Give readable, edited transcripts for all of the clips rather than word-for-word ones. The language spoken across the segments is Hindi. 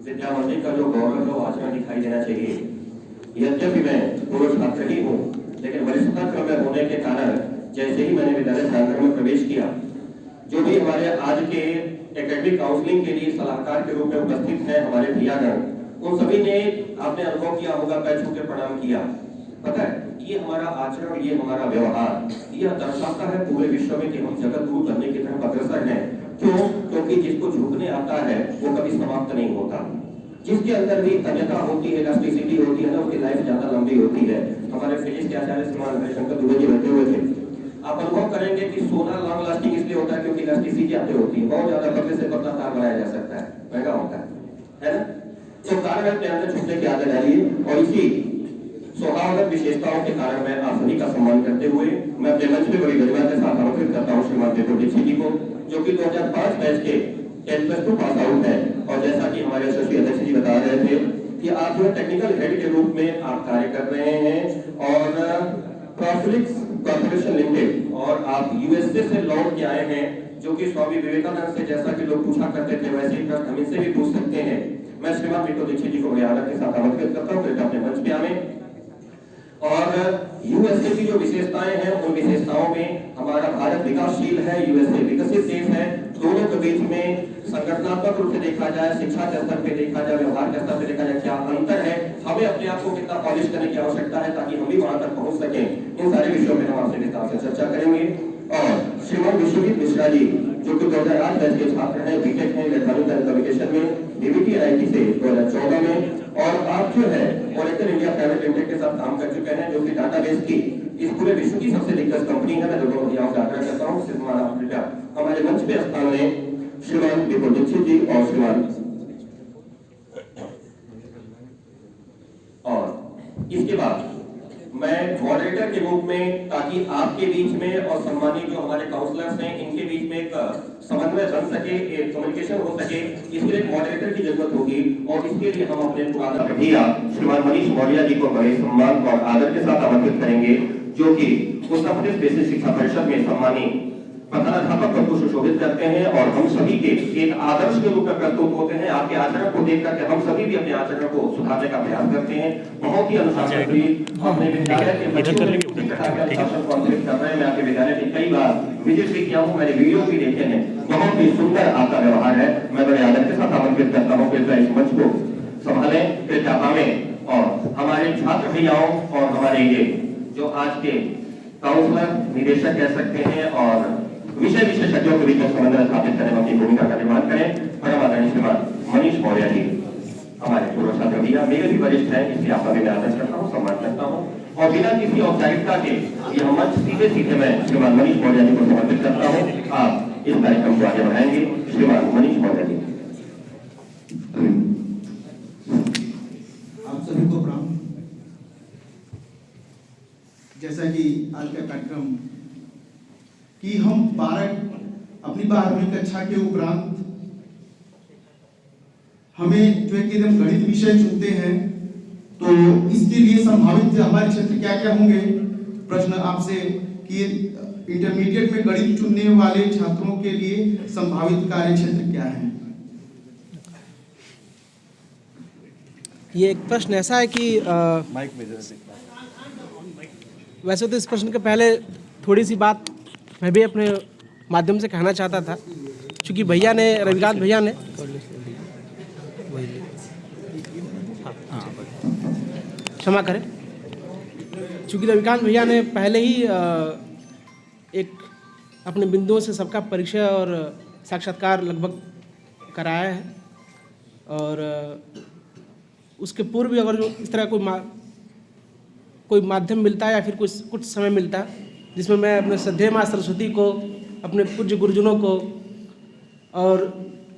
विद्या मंदिर का जो गौरव है वो आचरण दिखाई देना चाहिए। यद्यपि मैं पूर्व छात्र ही हूँ, लेकिन वरिष्ठता क्रम में होने के कारण जैसे ही मैंने विद्यालय प्रांगण में प्रवेश किया, जो भी हमारे आज के एकेडमिक काउंसलिंग के लिए सलाहकार के रूप में उपस्थित हैं हमारे भैयागण, उन सभी ने आपने अनुभव किया होगा, पैर छू के प्रणाम किया। पता है, ये हमारा आचरण, ये हमारा व्यवहार, यह दर्शाता है पूरे विश्व में कि हम जगत गुरु बनने की तरफ अग्रसर हैं। क्यों? क्योंकि जिसको झुकने आता है वो कभी समाप्त नहीं होता। जिसके अंदर भी तन्यता होती है, इलास्टिसिटी होती है ना, उसकी लाइफ ज्यादा लंबी होती है। हमारे फिजिक्स के आचार्य श्रीमान हरिशंकर दुबे जी बैठे हुए थे। आप अनुभव करेंगे कि सोना लॉन्ग लास्टिंग इसलिए होता है क्योंकि इलास्टिसिटी ज्यादा होती है, बहुत ज्यादा पतले से पतला तार बनाया जा सकता है, महंगा होता है ना। तो कारण अपने अंदर झुकने की आदत डालिए, और इसी स्वभावगत विशेषताओं के कारण मैं आप सभी का सम्मान करते हुए मैं अपने मंच में बड़ी गरिमा के साथ आमंत्रित करता हूँ श्रीमान विपुल दीक्षित जी को, जो कि 2005 बैच के 10+2 पास आउट है। और जैसा कि हमारे यशस्वी अध्यक्ष जी बता रहे थे कि आप जो टेक्निकल हेड के रूप में आप कार्य कर रहे हैं, और प्रॉफिलिक्स कॉर्पोरेशन लिमिटेड, और आप यूएसए से लौट के आए हैं, जो कि स्वामी विवेकानंद से जैसा कि लोग पूछा करते थे वैसे ही प्रश्न हम इनसे भी पूछ सकते हैं। मैं श्रीमान विपुल दीक्षित जी को आदर के साथ आमंत्रित करता हूँ कि अपने मंच पे आवे। और यूएसए की जो विशेषताएं हैं, उन विशेषताओं में हमारा भारत विकासशील है, यूएसए विकसित देश है। दोनों के बीच में संगठनात्मक रूप से देखा जाए, शिक्षा के स्तर पे देखा जाए, व्यवहार के स्तर पे देखा जाए, क्या अंतर है, हमें अपने आप को कितना पॉलिश करने की आवश्यकता है ताकि हम भी वहां तक पहुंच सकें, इन सारे विषयों में हम आपसे विस्तार से चर्चा करेंगे। और श्रीमान विश्वजीत मिश्रा जी, जो कि 2008 बैच के छात्र हैं, बीटेक हैं इलेक्ट्रॉनिक्स एंड कम्युनिकेशन में, डीबीटी आईआईटी से 2014 में, और आप जो है ओरेकल इंडिया प्राइवेट लिमिटेड के साथ काम कर चुके हैं, जो कि डाटाबेस की इस पूरे विश्व की सबसे दिग्गज कंपनी है। मैं दोनों भैयाओं से आग्रह करता हूँ हमारे मंच पे स्थान लें श्रीमान विपुल दीक्षित जी और श्रीमान, और इसके बाद मैं मॉडरेटर के रूप में, ताकि आपके बीच में और सम्मानित जो हमारे काउंसलर्स हैं इनके बीच में एक समन्वय बन सके, एक कम्युनिकेशन हो सके, इसके लिए मॉडरेटर की जरूरत होगी। और इसके लिए हम अपने पुराना भैया श्रीमान मनीष मौर्य जी को बड़े सम्मान और आदर के साथ आमंत्रित करेंगे, जो कि उत्तर प्रदेश बेसिक शिक्षा परिषद में सम्मानित प्रधानाध्यापक पद को सुशोभित करते हैं, और हम सभी के एक आदर्श के रूप में प्रस्तुत होते हैं। आपके आचरण को देख करके हम सभी भी अपने आचरण को सुधारने का प्रयास करते हैं। बहुत ही अनुशासन प्रिय अपने विद्यालय के बच्चों को अनुशासन को अंतरित कर रहे हैं। मैं आपके विद्यालय में कई बार विजिट भी किया हूँ, मैंने वीडियो भी देखे हैं, बहुत ही सुंदर आपका व्यवहार है। मैं बड़े आदर के साथ आमंत्रित करता हूँ कि इस मंच को संभालें, कृपया पावें, और हमारे छात्र भैयाओं और हमारे ये जो आज के काउंसलर निदेशक कह सकते हैं और विषय विशेषज्ञों के बीच में समन्वय स्थापित करने में अपनी भूमिका का निर्माण करें। परम आदरणीय श्रीमान मनीष मौर्य जी हमारे पूर्व छात्र भैया, मेरे भी वरिष्ठ हैं, इसलिए आपका भी मैं आदर करता हूँ, सम्मान करता हूँ। और बिना किसी औपचारिकता के यह मंच सीधे मैं श्रीमान मनीष मौर्य जी को समर्पित करता हूँ। आप इस कार्यक्रम को आगे बढ़ाएंगे, श्रीमान मनीष मौर्य जी। आप सभी को प्रणाम। जैसा कि आज का कार्यक्रम कि हम 12वीं कक्षा के उपरांत हमें जो एक एकदम गणित विषय चुनते हैं, तो इसके लिए संभावित हमारे क्षेत्र क्या क्या होंगे। प्रश्न आपसे कि इंटरमीडिएट में गणित चुनने वाले छात्रों के लिए संभावित कार्य क्षेत्र क्या है। ये एक प्रश्न ऐसा है कि वैसे तो इस प्रश्न के पहले थोड़ी सी बात मैं भी अपने माध्यम से कहना चाहता था, क्योंकि भैया ने, रविकांत भैया ने क्षमा करें, क्योंकि रविकांत भैया ने पहले ही एक अपने बिंदुओं से सबका परिचय और साक्षात्कार लगभग कराया है। और उसके पूर्व भी अगर जो इस तरह कोई माध्यम मिलता है या फिर कुछ समय मिलता है जिसमें मैं अपने श्रद्धेय माँ सरस्वती को, अपने पूज्य गुरुजनों को, और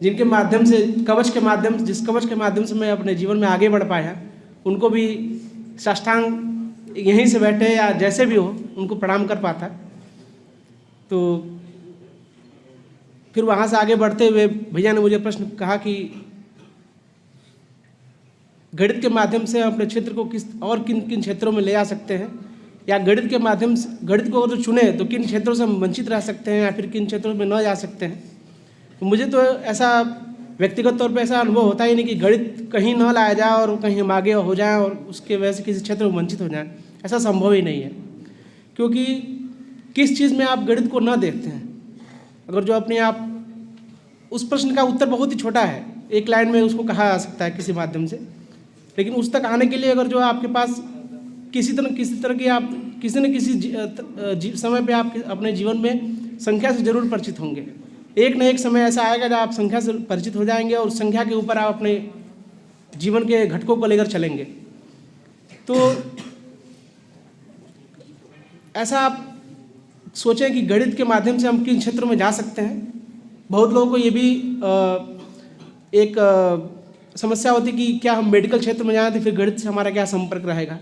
जिनके माध्यम से जिस कवच के माध्यम से मैं अपने जीवन में आगे बढ़ पाया, उनको भी साष्टांग यहीं से बैठे या जैसे भी हो उनको प्रणाम कर पाता। तो फिर वहाँ से आगे बढ़ते हुए भैया ने मुझे प्रश्न कहा कि गणित के माध्यम से अपने क्षेत्र को किन किन क्षेत्रों में ले आ सकते हैं, या गणित के माध्यम से गणित को अगर चुने तो किन क्षेत्रों से हम वंचित रह सकते हैं या फिर किन क्षेत्रों में न जा सकते हैं। तो मुझे तो ऐसा व्यक्तिगत तौर पे ऐसा अनुभव होता ही नहीं कि गणित कहीं न लाया जाए और कहीं हम आगे हो जाएं और उसके वजह से किसी क्षेत्र में वंचित हो जाएं, ऐसा संभव ही नहीं है। क्योंकि किस चीज़ में आप गणित को न देखते हैं, अगर जो अपने आप उस प्रश्न का उत्तर बहुत ही छोटा है, एक लाइन में उसको कहा जा सकता है किसी माध्यम से, लेकिन उस तक आने के लिए अगर जो आपके पास किसी तरह की आप किसी न किसी समय पे आप अपने जीवन में संख्या से जरूर परिचित होंगे। एक न एक समय ऐसा आएगा जब आप संख्या से परिचित हो जाएंगे और संख्या के ऊपर आप अपने जीवन के घटकों को लेकर चलेंगे। तो ऐसा आप सोचें कि गणित के माध्यम से हम किन क्षेत्रों में जा सकते हैं। बहुत लोगों को ये भी एक समस्या होती है कि क्या हम मेडिकल क्षेत्र में जाएं तो फिर गणित से हमारा क्या संपर्क रहेगा।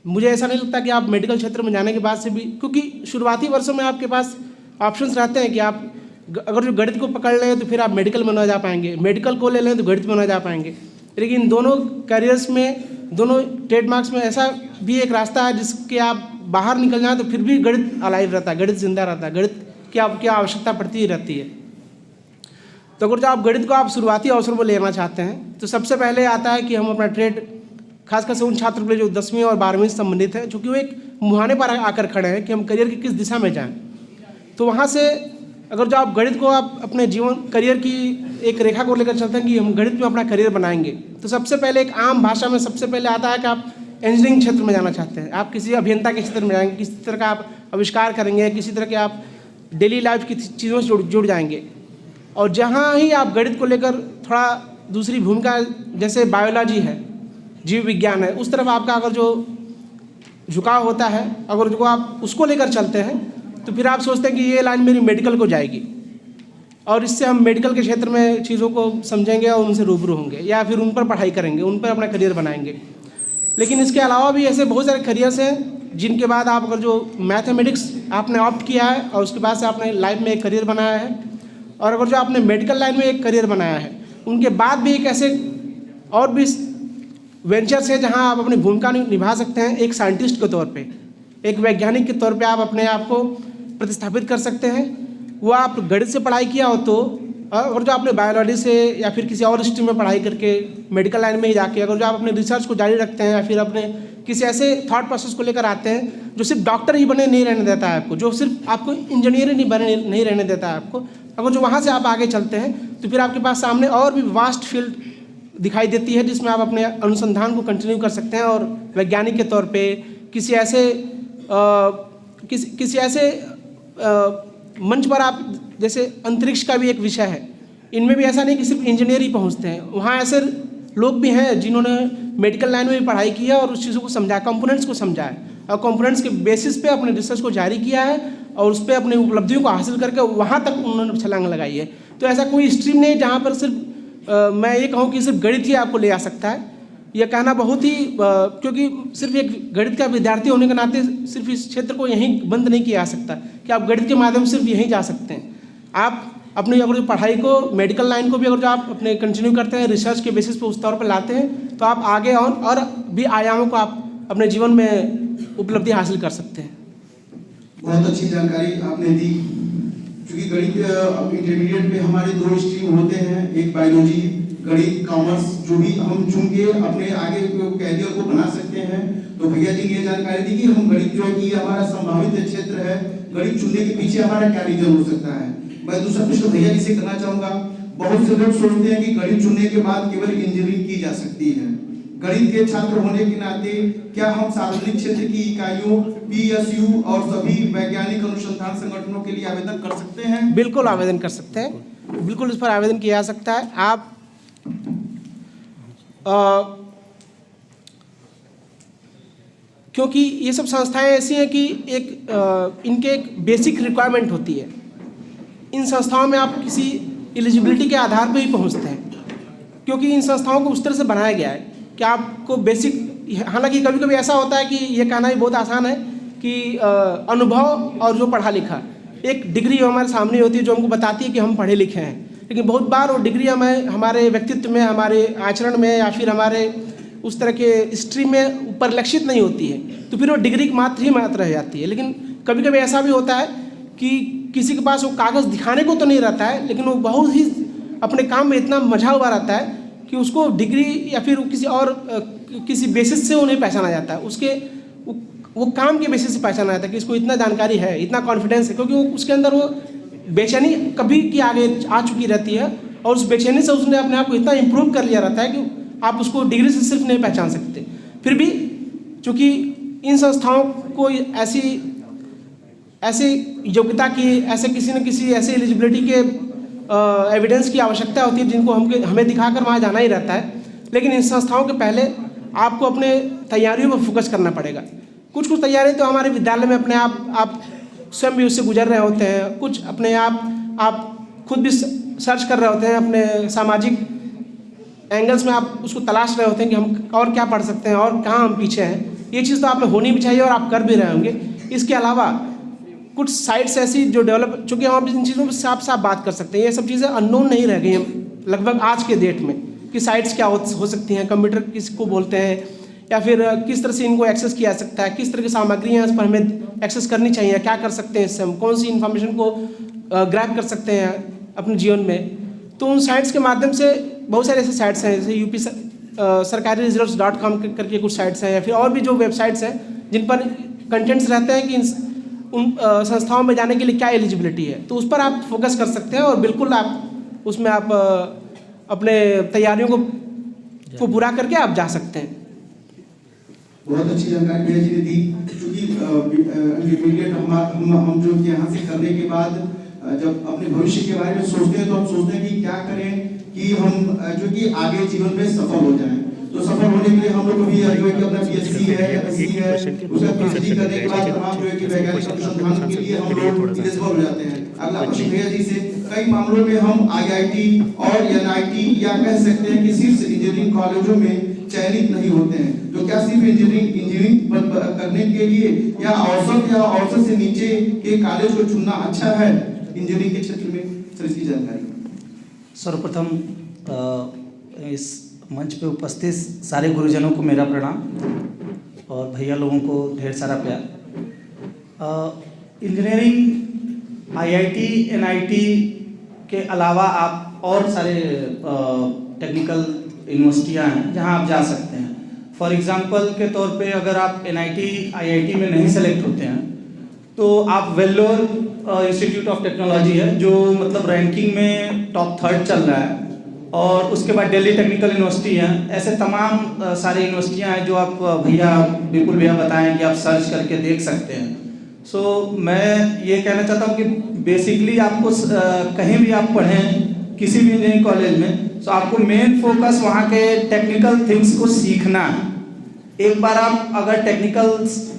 मुझे ऐसा नहीं लगता कि आप मेडिकल क्षेत्र में जाने के बाद से भी, क्योंकि शुरुआती वर्षों में आपके पास ऑप्शंस रहते हैं कि आप अगर जो गणित को पकड़ लें तो फिर आप मेडिकल में ना जा पाएंगे, मेडिकल को ले लें तो गणित में ना जा पाएंगे। लेकिन दोनों कैरियर्स में, दोनों ट्रेडमार्क्स में ऐसा भी एक रास्ता है जिसके आप बाहर निकल जाएं तो फिर भी गणित अलाइव रहता है, गणित जिंदा रहता है, गणित की आपकी आवश्यकता पड़ती ही रहती है। तो अगर जो आप गणित को आप शुरुआती अवसर में लेना चाहते हैं तो सबसे पहले आता है कि हम अपना ट्रेड, खासकर से उन छात्रों के लिए जो 10वीं और 12वीं से संबंधित है, चूँकि वो एक मुहाने पर आकर खड़े हैं कि हम करियर की किस दिशा में जाएं। तो वहाँ से अगर जो आप गणित को आप अपने जीवन करियर की एक रेखा को लेकर चलते हैं कि हम गणित में अपना करियर बनाएंगे, तो सबसे पहले एक आम भाषा में सबसे पहले आता है कि आप इंजीनियरिंग क्षेत्र में जाना चाहते हैं, आप किसी अभियंता के क्षेत्र में जाएंगे, किसी तरह का आप आविष्कार करेंगे, किसी तरह के आप डेली लाइफ की चीज़ों से जुड़ जाएंगे। और जहाँ ही आप गणित को लेकर थोड़ा दूसरी भूमिका, जैसे बायोलॉजी है, जीव विज्ञान है, उस तरफ आपका अगर जो झुकाव होता है, अगर जो आप उसको लेकर चलते हैं तो फिर आप सोचते हैं कि ये लाइन मेरी मेडिकल को जाएगी और इससे हम मेडिकल के क्षेत्र में चीज़ों को समझेंगे और उनसे रूबरू होंगे या फिर उन पर पढ़ाई करेंगे, उन पर अपना करियर बनाएंगे। लेकिन इसके अलावा भी ऐसे बहुत सारे करियर्स हैं जिनके बाद आप अगर जो मैथमेटिक्स आपने ऑप्ट किया है और उसके बाद से आपने लाइफ में एक करियर बनाया है, और अगर जो आपने मेडिकल लाइन में एक करियर बनाया है, उनके बाद भी एक ऐसे और भी वेंचर्स हैं जहां आप अपनी भूमिका निभा सकते हैं। एक साइंटिस्ट के तौर पे, एक वैज्ञानिक के तौर पे आप अपने आप को प्रतिस्थापित कर सकते हैं। वो आप गणित से पढ़ाई किया हो तो, और जो आपने बायोलॉजी से या फिर किसी और स्ट्रीम में पढ़ाई करके मेडिकल लाइन में ही जाके अगर जो आप अपने रिसर्च को जारी रखते हैं या फिर अपने किसी ऐसे थॉट प्रोसेस को लेकर आते हैं जो सिर्फ डॉक्टर ही बने नहीं रहने देता है आपको, जो सिर्फ आपको इंजीनियर ही नहीं रहने देता है आपको, अगर जो वहाँ से आप आगे चलते हैं तो फिर आपके पास सामने और भी वास्ट फील्ड दिखाई देती है जिसमें आप अपने अनुसंधान को कंटिन्यू कर सकते हैं। और वैज्ञानिक के तौर पे किसी ऐसे मंच पर आप, जैसे अंतरिक्ष का भी एक विषय है, इनमें भी ऐसा नहीं कि सिर्फ इंजीनियर ही पहुंचते हैं, वहाँ ऐसे लोग भी हैं जिन्होंने मेडिकल लाइन में भी पढ़ाई की है और उस चीज़ों को समझा, कंपोनेंट्स को समझा है और कंपोनेंट्स के बेसिस पे अपने रिसर्च को जारी किया है और उस पर अपनी उपलब्धियों को हासिल करके वहाँ तक उन्होंने छलांग लगाई है। तो ऐसा कोई स्ट्रीम नहीं जहाँ पर सिर्फ मैं ये कहूँ कि सिर्फ गणित ही आपको ले आ सकता है। यह कहना बहुत ही क्योंकि सिर्फ एक गणित का विद्यार्थी होने के नाते सिर्फ इस क्षेत्र को यहीं बंद नहीं किया जा सकता कि आप गणित के माध्यम से सिर्फ यहीं जा सकते हैं। आप अपनी अगर पढ़ाई को, मेडिकल लाइन को भी अगर जो आप अपने कंटिन्यू करते हैं, रिसर्च के बेसिस पे उस तौर पर लाते हैं, तो आप आगे और भी आयामों को आप अपने जीवन में उपलब्धि हासिल कर सकते हैं। बहुत अच्छी जानकारी आपने दी। क्योंकि गणित इंटरमीडिएट पे हमारे 2 स्ट्रीम होते हैं, एक बायोलॉजी, गणित, कॉमर्स, जो भी हम चुन के अपने आगे कैरियर को बना सकते हैं। तो भैया जी ने ये जानकारी दी कि हम गणित जो है कि हमारा संभावित क्षेत्र है, गणित चुनने के पीछे हमारा क्या रीजन हो सकता है। मैं दूसरा प्रश्न भैया जी से करना चाहूंगा। बहुत से लोग सोचते हैं कि गणित चुनने के बाद केवल इंजीनियरिंग की जा सकती है। गणित के छात्र होने के नाते क्या हम सार्वजनिक क्षेत्र की इकाइयों, PSU और सभी वैज्ञानिक अनुसंधान संगठनों के लिए आवेदन कर सकते हैं? बिल्कुल आवेदन कर सकते हैं, बिल्कुल इस पर आवेदन किया जा सकता है। आप क्योंकि ये सब संस्थाएं ऐसी हैं कि इनके एक बेसिक रिक्वायरमेंट होती है। इन संस्थाओं में आप किसी एलिजिबिलिटी के आधार पर ही पहुंचते हैं, क्योंकि इन संस्थाओं को उस तरह से बनाया गया है कि आपको बेसिक, हालांकि कभी कभी ऐसा होता है कि ये कहना भी बहुत आसान है कि अनुभव और जो पढ़ा लिखा, एक डिग्री हमारे सामने होती है जो हमको बताती है कि हम पढ़े लिखे हैं, लेकिन बहुत बार वो डिग्री हमें हमारे व्यक्तित्व में, हमारे आचरण में या फिर हमारे उस तरह के स्ट्रीम में परिलक्षित नहीं होती है, तो फिर वो डिग्री मात्र ही मात्र रह जाती है। लेकिन कभी कभी ऐसा भी होता है कि किसी के पास वो कागज़ दिखाने को तो नहीं रहता है, लेकिन वो बहुत ही अपने काम में इतना मजा हुआ रहता है कि उसको डिग्री या फिर किसी बेसिस से उन्हें पहचाना जाता है, वो काम के बेसिस से पहचाना जाता है कि इसको इतना जानकारी है, इतना कॉन्फिडेंस है, क्योंकि उसके अंदर वो बेचैनी कभी की आगे आ चुकी रहती है और उस बेचैनी से उसने अपने आप को इतना इम्प्रूव कर लिया रहता है कि आप उसको डिग्री से सिर्फ नहीं पहचान सकते। फिर भी चूँकि इन संस्थाओं को ऐसे योग्यता की, ऐसे किसी न किसी ऐसे एलिजिबिलिटी के एविडेंस की आवश्यकता होती है जिनको हमें दिखाकर वहाँ जाना ही रहता है, लेकिन इन संस्थाओं के पहले आपको अपने तैयारियों पर फोकस करना पड़ेगा। कुछ तैयारी तो हमारे विद्यालय में अपने आप स्वयं भी उससे गुजर रहे होते हैं, कुछ अपने आप खुद भी सर्च कर रहे होते हैं, अपने सामाजिक एंगल्स में आप उसको तलाश रहे होते हैं कि हम और क्या पढ़ सकते हैं और कहाँ हम पीछे हैं। ये चीज़ तो आप में होनी भी चाहिए और आप कर भी रहे होंगे। इसके अलावा कुछ साइट्स ऐसी जो डेवलप, चूँकि हम इन चीज़ों में साफ बात कर सकते हैं, ये सब चीज़ें अननोन नहीं रह गई हैं लगभग आज के डेट में कि साइट्स क्या हो सकती हैं, कंप्यूटर किसको बोलते हैं, या फिर किस तरह से इनको एक्सेस किया जा सकता है, किस तरह की सामग्रियाँ इस पर हमें एक्सेस करनी चाहिए, क्या कर सकते हैं इससे हम, कौन सी इन्फॉर्मेशन को ग्रैब कर सकते हैं अपने जीवन में। तो उन साइट्स के माध्यम से बहुत सारे ऐसे साइट्स हैं, जैसे यूपी सरकारी रिजल्ट्स.com करके कुछ साइट्स हैं, या फिर और भी जो वेबसाइट्स हैं जिन पर कंटेंट्स रहते हैं कि उन संस्थाओं में जाने के लिए क्या एलिजिबिलिटी है, तो उस पर आप फोकस कर सकते हैं और बिल्कुल आप उसमें आप अपने तैयारियों को पूरा करके आप जा सकते हैं। बहुत अच्छी जानकारी भैया जी ने दी। क्योंकि इंटरमीडिएट हम जो यहाँ से करने के बाद जब अपने भविष्य के बारे में सोचते हैं तो हम सोचते हैं कि क्या करें कि हम जो कि आगे जीवन में सफल हो जाएं। तो सफल होने के लिए हम लोग भी जो है कि अपना बीएससी है, एमएससी है, उसका पीएचडी करने के बाद तमाम जो है कि वैज्ञानिक अनुसंधान के लिए हम लोग एलिजिबल हो जाते हैं। अगला प्रश्न भैया जी से, कई मामलों में हम आईआईटी और एनआईटी या कह सकते हैं कि शीर्ष इंजीनियरिंग कॉलेजों में चयनित नहीं होते हैं, तो क्या सिर्फ इंजीनियरिंग करने के लिए या औसत से नीचे के कॉलेज को चुनना अच्छा है इंजीनियरिंग के क्षेत्र में? सर इसकी जानकारी। सर्वप्रथम इस मंच पे उपस्थित सारे गुरुजनों को मेरा प्रणाम और भैया लोगों को ढेर सारा प्यार। इंजीनियरिंग आईआईटी एनआईटी के अलावा आप और सारे टेक्निकल यूनिवर्सिटियां हैं जहां आप जा सकते हैं। फॉर एग्जांपल के तौर पे अगर आप एनआईटी आईआईटी में नहीं सेलेक्ट होते हैं तो आप वेल्लोर इंस्टीट्यूट ऑफ टेक्नोलॉजी है जो मतलब रैंकिंग में टॉप 3 चल रहा है, और उसके बाद दिल्ली टेक्निकल यूनिवर्सिटी है। ऐसे तमाम सारी यूनिवर्सिटियां हैं जो आप भैया बिल्कुल भैया बताएं कि आप सर्च करके देख सकते हैं। सो मैं ये कहना चाहता हूँ कि बेसिकली आपको कहीं भी आप पढ़ें किसी भी इंजीनियरिंग कॉलेज में, तो आपको मेन फोकस वहाँ के टेक्निकल थिंग्स को सीखना है। एक बार आप अगर टेक्निकल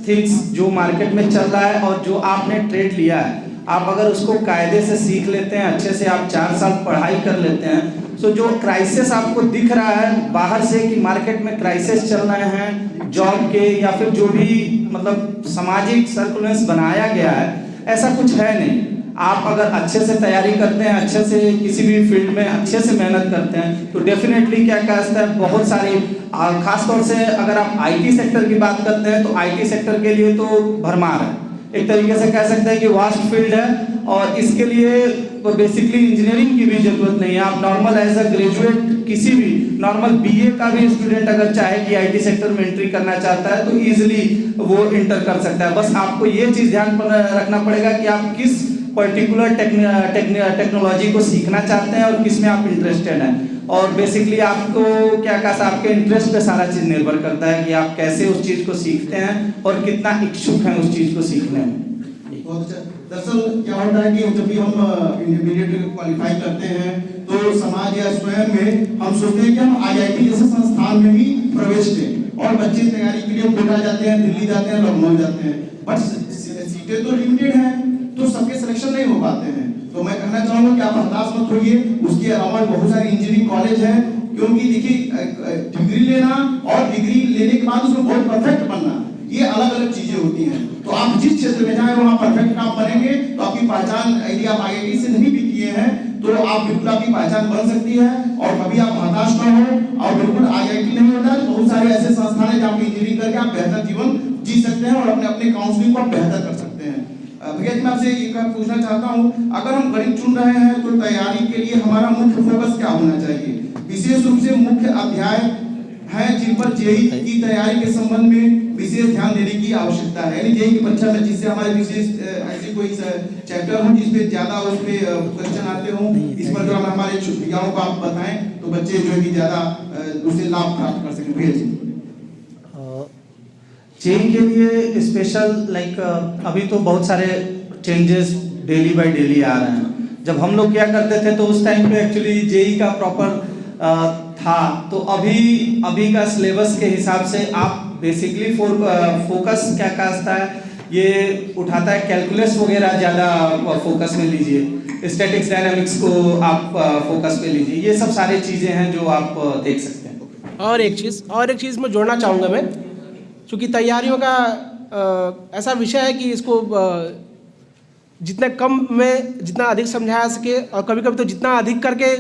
थिंग्स जो मार्केट में चल रहा है और जो आपने ट्रेड लिया है, आप अगर उसको कायदे से सीख लेते हैं, अच्छे से आप 4 साल पढ़ाई कर लेते हैं, तो जो क्राइसिस आपको दिख रहा है बाहर से कि मार्केट में क्राइसिस चल रहे हैं जॉब के या फिर जो भी मतलब सामाजिक सर्कुलेंस बनाया गया है, ऐसा कुछ है नहीं। आप अगर अच्छे से तैयारी करते हैं, अच्छे से किसी भी फील्ड में अच्छे से मेहनत करते हैं, तो डेफिनेटली क्या कहता है बहुत सारी, खासतौर से अगर आप आईटी सेक्टर की बात करते हैं तो आईटी सेक्टर के लिए तो भरमार है, एक तरीके से कह सकते हैं कि वास्ट फील्ड है, और इसके लिए तो बेसिकली इंजीनियरिंग की भी जरूरत नहीं है। आप नॉर्मल एज अ ग्रेजुएट किसी भी नॉर्मल बीए का भी स्टूडेंट अगर चाहे कि आईटी सेक्टर में एंट्री करना चाहता है तो इजीली वो इंटर कर सकता है। बस आपको ये चीज़ ध्यान रखना पड़ेगा कि आप किस पर्टिकुलर टेक्नोलॉजी को सीखना चाहते हैं और किस में आप इंटरेस्टेड हैं, और बेसिकली आपको क्या कहता है आपके इंटरेस्ट पे सारा चीज़ निर्भर करता है कि आप कैसे उस चीज़ को सीखते हैं और कितना इच्छुक हैं उस चीज़ को सीखने में। दरअसल क्या होता है कि जब भी हम इंटरमीडिएट क्वालिफाई करते हैं तो समाज या स्वयं में हम सोचते हैं कि हम आईआईटी जैसे संस्थान में ही प्रवेश लें, और बच्चे तैयारी के लिए कोटा जाते हैं, दिल्ली जाते हैं, लखनऊ जाते हैं, बट सीटें तो लिमिटेड हैं तो सबके सिलेक्शन नहीं हो पाते हैं। तो मैं कहना चाहूँगा कि आप हताश मत होइए, उसके अलावा बहुत सारे इंजीनियरिंग कॉलेज हैं, क्योंकि देखिए डिग्री लेना और डिग्री लेने के बाद उसमें बहुत परफेक्ट बनना, ये अलग अलग चीजें होती हैं। तो आप जिस क्षेत्र में जाएं वहाँ परफेक्ट काम बनेंगे तो आपकी पहचान, यदि आप आईआईटी से नहीं भी किए हैं तो आप बिल्कुल आपकी पहचान बन सकती है, और कभी आप हताश ना हो, और बिल्कुल आईआईटी नहीं होता है, बहुत सारे ऐसे संस्थान हैं जहाँ पे इंजीनियरिंग करके आप बेहतर जीवन जी सकते हैं और अपने अपने काउंसलिंग को बेहतर कर सकते हैं। भैया जी मैं आपसे एक पूछना चाहता हूँ, अगर हम गणित चुन रहे हैं तो तैयारी के लिए हमारा मुख्य फोकस क्या होना चाहिए? विशेष रूप से मुख्य अध्याय हैं जिन पर जेईई की तैयारी के संबंध में विशेष ध्यान देने की आवश्यकता है, यानी जेईई की परीक्षा में जिससे हमारे विशेष ऐसे कोई चैप्टर हो जिसपे ज्यादा उसपे क्वेश्चन आते हो, इस पर जो हमारे छुट्टियों को आप बताएं तो बच्चे जो है कि ज्यादा उससे लाभ प्राप्त कर सकें। भैया जी जेईई के लिए स्पेशल अभी तो बहुत सारे चेंजेस डेली बाय डेली आ रहे हैं। जब हम लोग क्या करते थे तो उस टाइम पे एक्चुअली जेईई का प्रॉपर था, तो अभी का सिलेबस के हिसाब से आप बेसिकली फोकस क्या करता है, ये उठाता है कैलकुलस वगैरह ज़्यादा फोकस में लीजिए, स्टैटिक्स डायनामिक्स को आप फोकस पे लीजिए, ये सब सारी चीज़ें हैं जो आप देख सकते हैं। और एक चीज़ मैं जोड़ना चाहूँगा मैं, क्योंकि तैयारियों का ऐसा विषय है कि इसको जितना कम में जितना अधिक समझाया सके, और कभी कभी तो जितना अधिक करके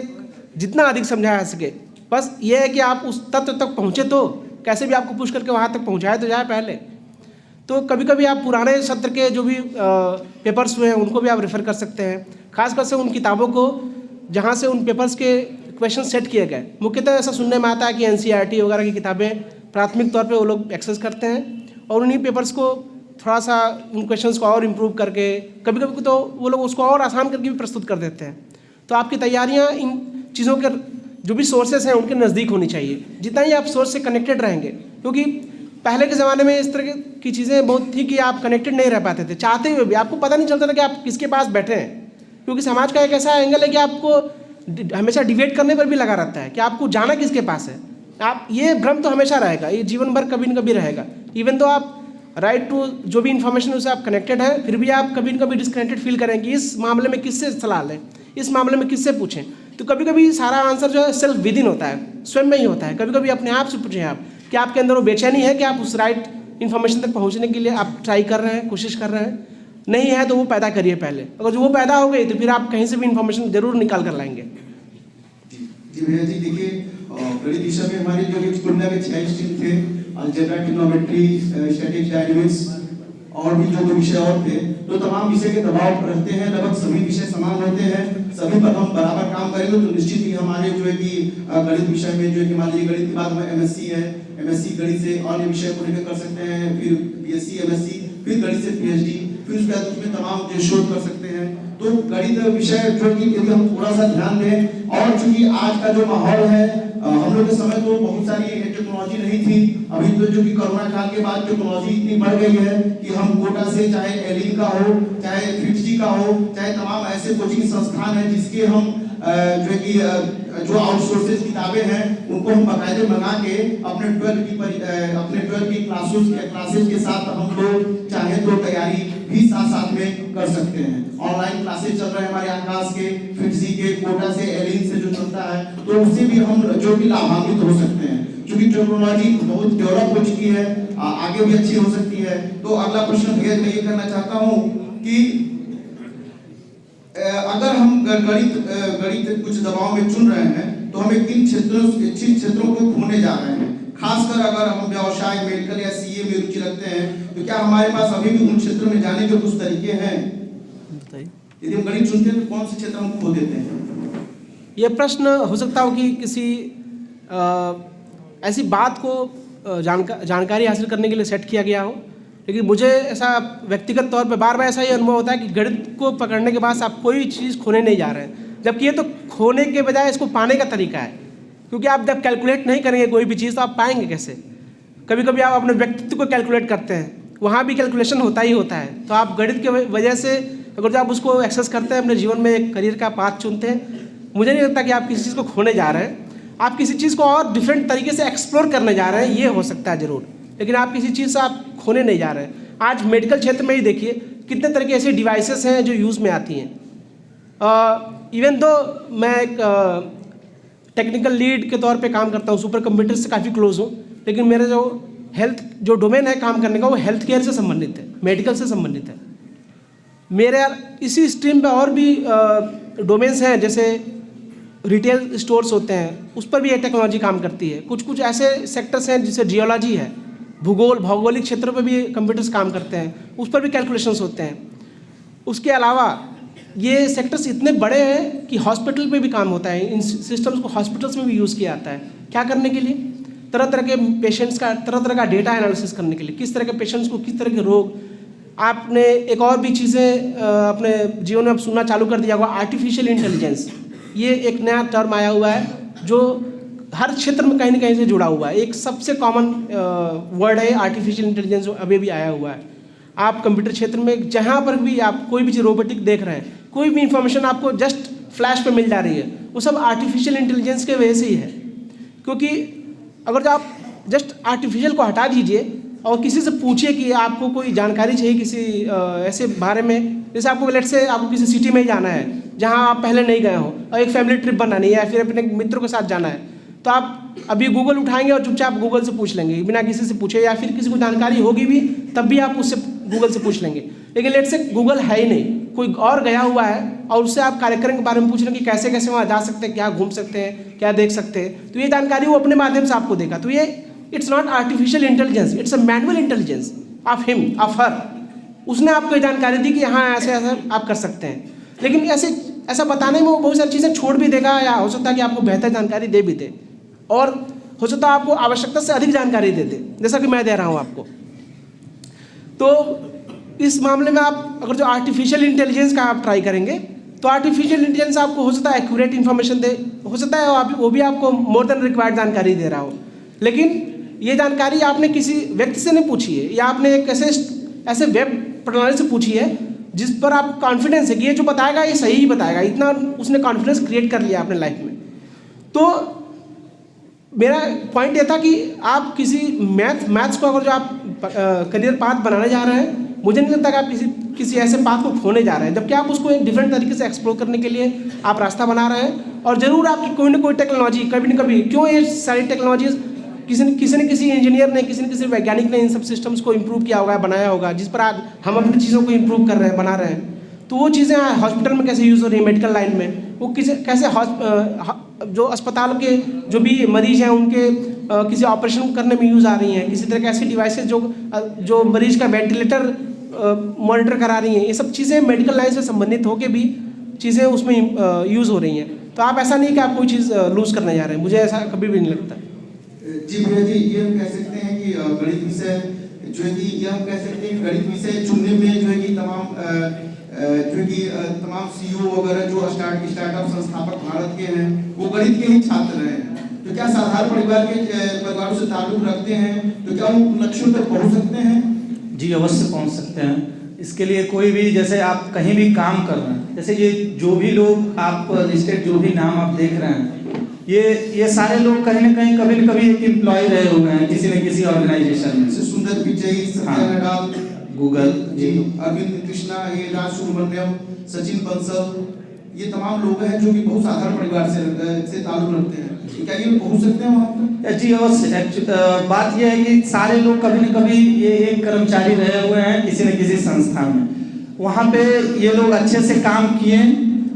जितना अधिक समझाया सके। बस ये है कि आप उस तत्व तक पहुँचे तो कैसे भी आपको पुश करके वहाँ तक पहुँचाए तो जाए पहले। तो कभी कभी आप पुराने सत्र के जो भी पेपर्स हुए हैं उनको भी आप रेफ़र कर सकते हैं, खासकर से उन किताबों को जहाँ से उन पेपर्स के क्वेश्चन सेट किए गए। मुख्यतः ऐसा सुनने में आता है कि एनसीईआरटी वगैरह की किताबें प्राथमिक तौर पे वो लोग एक्सेस करते हैं और उन्हीं पेपर्स को थोड़ा सा उन क्वेश्चंस को और इम्प्रूव करके कभी कभी तो वो लोग उसको और आसान करके भी प्रस्तुत कर देते हैं। तो आपकी तैयारियाँ इन चीज़ों के जो भी सोर्सेस हैं उनके नज़दीक होनी चाहिए, जितना ही आप सोर्स से कनेक्टेड रहेंगे। क्योंकि पहले के ज़माने में इस तरह की चीज़ें बहुत थी कि आप कनेक्टेड नहीं रह पाते थे, चाहते हुए भी आपको पता नहीं चलता था कि आप किसके पास बैठे हैं। क्योंकि समाज का एक ऐसा एंगल है कि आपको हमेशा डिबेट करने पर भी लगा रहता है कि आपको जाना किसके पास है। आप ये भ्रम तो हमेशा रहेगा, ये जीवन भर कभी न कभी रहेगा। इवन तो आप राइट टू जो भी इन्फॉर्मेशन उससे आप कनेक्टेड हैं, फिर भी आप कभी न कभी डिस्कनेक्टेड फील करेंगे। इस मामले में किससे सलाह लें, इस मामले में किससे पूछें। तो कभी कभी सारा आंसर जो है सेल्फ विद इन होता है, स्वयं में ही होता है। कभी कभी अपने आप से पूछें आप कि आपके अंदर वो बेचैनी है कि आप उस राइट इन्फॉर्मेशन तक पहुँचने के लिए आप ट्राई कर रहे हैं, कोशिश कर रहे हैं। नहीं है तो वो पैदा करिए पहले, अगर जो वो पैदा हो गई तो फिर आप कहीं से भी इन्फॉर्मेशन जरूर निकाल कर लाएंगे। जी भैया जी देखिए, गणित विषय में हमारे जो तुलना के 6 स्ट्रीम थे, अलजेब्रा, ट्रिग्नोमेट्री, स्टैटिक्स, डायनामिक्स और भी जो विषय और थे, तो तमाम विषय के दबाव रहते हैं। लगभग सभी विषय समान होते हैं, सभी पर हम बराबर काम करेंगे तो निश्चित ही हमारे जो है कि गणित विषय में जो है कि मान लीजिए गणित के बाद में एमएससी है, एमएससी गणित से अन्य विषय को लेकर कर सकते हैं, फिर बीएससी, एमएससी, फिर गणित से पीएचडी, फिर उसके बाद उसमें तमाम जो शोध कर सकते हैं। तो गणित विषय जो कि यदि हम थोड़ा सा ध्यान दें, और चूंकि आज का जो माहौल है, हम लोग के समय तो बहुत सारी टेक्नोलॉजी नहीं थी, अभी तो जो कि कोरोना काल के बाद टेक्नोलॉजी इतनी बढ़ गई है कि हम कोटा से चाहे एलिन का हो, चाहे फिटजी का हो, चाहे तमाम ऐसे कोचिंग संस्थान हैं जिसके हम जो कि जो आउटसोर्सेज किताबें हैं उनको हम बाकायदे मंगा के अपने 12 की क्लासेस के साथ हम लोग चाहे तो तैयारी भी साथ में कर सकते हैं। ऑनलाइन क्लासेस चल रहे हैं हमारे आकाश के, फिटजी के, कोटा से, एलिन से जो चलता है, तो उससे भी हम जो कि लाभान्वित हो सकते हैं। क्योंकि टेक्नोलॉजी बहुत डेवलप हो चुकी है, आगे भी अच्छी हो सकती है। तो अगला प्रश्न भैया मैं ये करना चाहता हूँ कि अगर हम गणित कुछ दबाव में चुन रहे हैं तो हमें किन क्षेत्रों को खोने जा रहे हैं? खासकर अगर हम व्यवसाय, मेडिकल या सीए में रुचि रखते हैं तो क्या हमारे पास अभी भी उन क्षेत्रों में जाने के कुछ तरीके हैं? यदि हम गणित चुनते हैं तो कौन से क्षेत्र हम खो देते हैं? ये प्रश्न हो सकता हो कि किसी ऐसी बात को जानकारी हासिल करने के लिए सेट किया गया हो, लेकिन मुझे ऐसा व्यक्तिगत तौर पे बार बार ऐसा ही अनुभव होता है कि गणित को पकड़ने के बाद आप कोई चीज़ खोने नहीं जा रहे हैं, जबकि ये तो खोने के बजाय इसको पाने का तरीका है। क्योंकि आप जब कैलकुलेट नहीं करेंगे कोई भी चीज़ तो आप पाएंगे कैसे? कभी कभी आप अपने व्यक्तित्व को कैलकुलेट करते हैं, वहाँ भी कैलकुलेशन होता ही होता है। तो आप गणित की वजह से अगर आप उसको एक्सेस करते हैं, अपने जीवन में एक करियर का पाथ चुनते हैं, मुझे नहीं लगता कि आप किसी चीज़ को खोने जा रहे हैं। आप किसी चीज़ को और डिफरेंट तरीके से एक्सप्लोर करने जा रहे हैं, ये हो सकता है ज़रूर, लेकिन आप किसी चीज़ से आप खोने नहीं जा रहे हैं। आज मेडिकल क्षेत्र में ही देखिए कितने तरह के ऐसे डिवाइसेस हैं जो यूज़ में आती हैं। इवन दो मैं एक टेक्निकल लीड के तौर पे काम करता हूँ, सुपर कंप्यूटर से काफ़ी क्लोज हूँ, लेकिन मेरा जो हेल्थ जो डोमेन है काम करने का वो हेल्थ केयर से संबंधित है, मेडिकल से संबंधित है। मेरे इसी स्ट्रीम पे और भी डोमेन्स हैं, जैसे रिटेल स्टोर्स होते हैं, उस पर भी ये टेक्नोलॉजी काम करती है। कुछ ऐसे सेक्टर्स हैं जैसे जियोलॉजी है, भूगोल, भौगोलिक क्षेत्रों पर भी कंप्यूटर्स काम करते हैं, उस पर भी कैलकुलेशंस होते हैं। उसके अलावा ये सेक्टर्स इतने बड़े हैं कि हॉस्पिटल में भी काम होता है, इन सिस्टम्स को हॉस्पिटल्स में भी यूज़ किया जाता है। क्या करने के लिए? तरह तरह के पेशेंट्स का तरह तरह का डेटा एनालिसिस करने के लिए, किस तरह के पेशेंट्स को किस तरह के रोग। आपने एक और भी चीज़ें अपने जीवन में अब सुनना चालू कर दिया होगा, आर्टिफिशियल इंटेलिजेंस। ये एक नया टर्म आया हुआ है जो हर क्षेत्र में कहीं ना कहीं से जुड़ा हुआ है। एक सबसे कॉमन वर्ड है आर्टिफिशियल इंटेलिजेंस, जो अभी भी आया हुआ है। आप कंप्यूटर क्षेत्र में जहाँ पर भी आप कोई भी चीज़ रोबोटिक देख रहे हैं, कोई भी इंफॉर्मेशन आपको जस्ट फ्लैश पे मिल जा रही है, वो सब आर्टिफिशियल इंटेलिजेंस के वजह से ही है। क्योंकि अगर जो आप जस्ट आर्टिफिशियल को हटा दीजिए और किसी से पूछिए कि आपको कोई जानकारी चाहिए किसी ऐसे बारे में, जैसे आपको लेट से आपको किसी सिटी में ही जाना है जहाँ आप पहले नहीं गए हो और एक फैमिली ट्रिप बनानी है या फिर अपने मित्रों के साथ जाना है, तो आप अभी गूगल उठाएंगे और चुपचाप गूगल से पूछ लेंगे बिना किसी से पूछे, या फिर किसी को जानकारी होगी भी तब भी आप उससे गूगल से पूछ लेंगे। लेकिन लेट से गूगल है ही नहीं, कोई और गया हुआ है और उससे आप कार्यक्रम के बारे में पूछ रहे हैं कि कैसे कैसे वहाँ जा सकते हैं, क्या घूम सकते हैं, क्या देख सकते हैं, तो ये जानकारी वो अपने माध्यम से आपको देगा। तो ये it's not artificial intelligence, it's a manual intelligence of him of her. उसने आपको ये जानकारी दी कि हाँ ऐसे ऐसा आप कर सकते हैं, लेकिन ऐसा बताने में वो बहुत सारी चीज़ें छोड़ भी देगा, या हो सकता है कि आपको बेहतर जानकारी दे भी दे, और हो सकता है आपको आवश्यकता से अधिक जानकारी दे दे, जैसा कि मैं दे रहा हूँ आपको। तो इस मामले में आप अगर जो आर्टिफिशियल इंटेलिजेंस का आप ट्राई करेंगे तो आर्टिफिशियल इंटेलिजेंस आपको हो सकता है एक्यूरेट इन्फॉर्मेशन दे, हो सकता है वो भी आपको मोर देन रिक्वायर्ड जानकारी दे रहा हो, लेकिन ये जानकारी आपने किसी व्यक्ति से नहीं पूछी है, या आपने एक ऐसे वेब प्रणाली से पूछी है जिस पर आप कॉन्फिडेंस है कि ये जो बताएगा ये सही ही बताएगा, इतना उसने कॉन्फिडेंस क्रिएट कर लिया अपने लाइफ में। तो मेरा पॉइंट ये था कि आप किसी मैथ्स को अगर जो आप करियर पाथ बनाने जा रहे हैं, मुझे नहीं लगता कि आप किसी ऐसे पाथ को खोने जा रहे हैं, जबकि आप उसको एक डिफरेंट तरीके से एक्सप्लोर करने के लिए आप रास्ता बना रहे हैं। और ज़रूर आपकी कोई ना कोई टेक्नोलॉजी कभी न कभी, क्यों ये सारी टेक्नोलॉजीज किसी न किसी इंजीनियर ने, किसी न किसी वैज्ञानिक ने इन सब सिस्टम्स को इम्प्रूव किया होगा, बनाया होगा, जिस पर आज हम अपनी चीज़ों को इम्प्रूव कर रहे हैं, बना रहे हैं। तो वो चीज़ें हॉस्पिटल में कैसे यूज़ हो रही है, मेडिकल लाइन में वो कैसे जो अस्पताल के जो भी मरीज हैं उनके किसी ऑपरेशन करने में यूज़ आ रही हैं, किसी तरह के ऐसी डिवाइसेस जो मरीज का वेंटिलेटर मॉनिटर करा रही हैं, ये सब चीज़ें मेडिकल लाइन से संबंधित होकर भी चीज़ें उसमें यूज़ हो रही हैं। तो आप ऐसा नहीं कि आप कोई चीज़ लूज़ करने जा रहे हैं, मुझे ऐसा कभी भी नहीं लगता। जी भैया जी, ये हम कह सकते हैं कि गणित विषय जो है कि ये हम कह सकते हैं कि गणित विषय चुनने में जो है कि तमाम सीईओ वगैरह जो स्टार्टअप संस्थापक भारत के हैं वो गणित के ही छात्र रहे हैं। तो क्या साधारण परिवारों से ताल्लुक रखते हैं, तो क्या उन लक्ष्यों तक पहुंच सकते हैं? जी अवश्य पहुंच सकते हैं। इसके लिए कोई भी, जैसे आप कहीं भी काम कर रहे हैं, जैसे ये जो भी लोग आप लिस्टेड जो भी नाम आप देख रहे हैं, ये सारे लोग कहीं ना कहीं कभी न कभी एक एम्प्लॉय रहे हुए हैं किसी न किसी ऑर्गेनाइजेशन में। सुंदर पिचाई, सत्या नडाल, गूगल जी, अरविंद कृष्णा, ये राज सुब्रमण्यम, सचिन बंसल, ये तमाम लोग हैं जो कि बहुत साधारण परिवार से ताल्लुक रखते हैं। क्या ये पहुंच सकते हैं वहाँ पर? जी अवश्य। बात यह है कि सारे लोग कभी न कभी ये एक कर्मचारी रहे हुए हैं किसी न किसी संस्था में, वहाँ पे ये लोग अच्छे से काम किए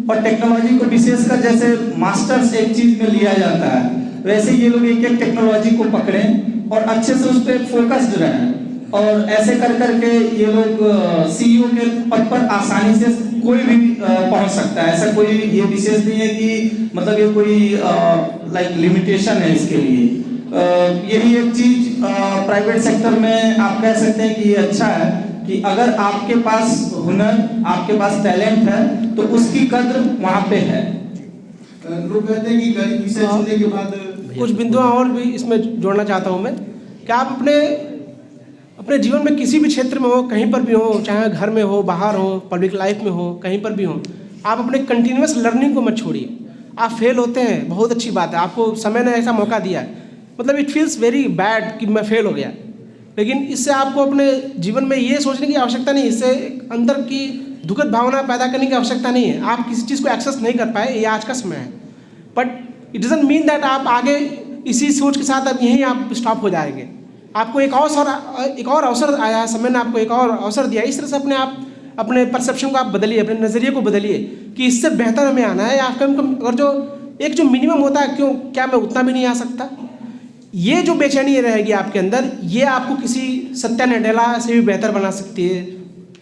और टेक्नोलॉजी को विशेषकर जैसे मास्टर्स एक चीज़ में लिया जाता है, वैसे ये लोग एक एक टेक्नोलॉजी को पकड़ें और अच्छे से उस पर फोकस्ड रहें, और ऐसे कर करके ये लोग सीईओ के पद पर आसानी से कोई भी पहुंच सकता है। ऐसा कोई ये विशेष नहीं है कि मतलब ये कोई लाइक लिमिटेशन है इसके लिए। यही एक चीज प्राइवेट सेक्टर में आप कह सकते हैं कि ये अच्छा है कि अगर आपके पास हुनर, आपके पास टैलेंट है तो उसकी कद्र वहाँ पे है। लोग कहते हैं कि गणित विषय चुनने के बाद कुछ बिंदु और भी इसमें जोड़ना चाहता हूँ मैं, कि आप अपने जीवन में किसी भी क्षेत्र में हो, कहीं पर भी हो, चाहे घर में हो, बाहर हो, पब्लिक लाइफ में हो, कहीं पर भी हो, आप अपने कंटिन्यूस लर्निंग को मत छोड़िए। आप फेल होते हैं, बहुत अच्छी बात है, आपको समय ने ऐसा मौका दिया है, मतलब इट फील्स वेरी बैड कि मैं फेल हो गया, लेकिन इससे आपको अपने जीवन में ये सोचने की आवश्यकता नहीं, इससे अंदर की दुखद भावना पैदा करने की आवश्यकता नहीं है। आप किसी चीज़ को एक्सेस नहीं कर पाए, ये आज का समय है, but it doesn't mean that आप आगे इसी सोच के साथ अब यहीं आप स्टॉप हो जाएंगे। आपको एक और अवसर आया है, समय ने आपको एक और अवसर दिया। इस तरह से अपने परसेप्शन को आप बदलिए, अपने नज़रिए को बदलिए कि इससे बेहतर हमें आना है, या कम अगर जो मिनिमम होता है, क्या मैं उतना भी नहीं आ सकता, ये जो बेचैनी रहेगी आपके अंदर, ये आपको किसी सत्या नडेला से भी बेहतर बना सकती है,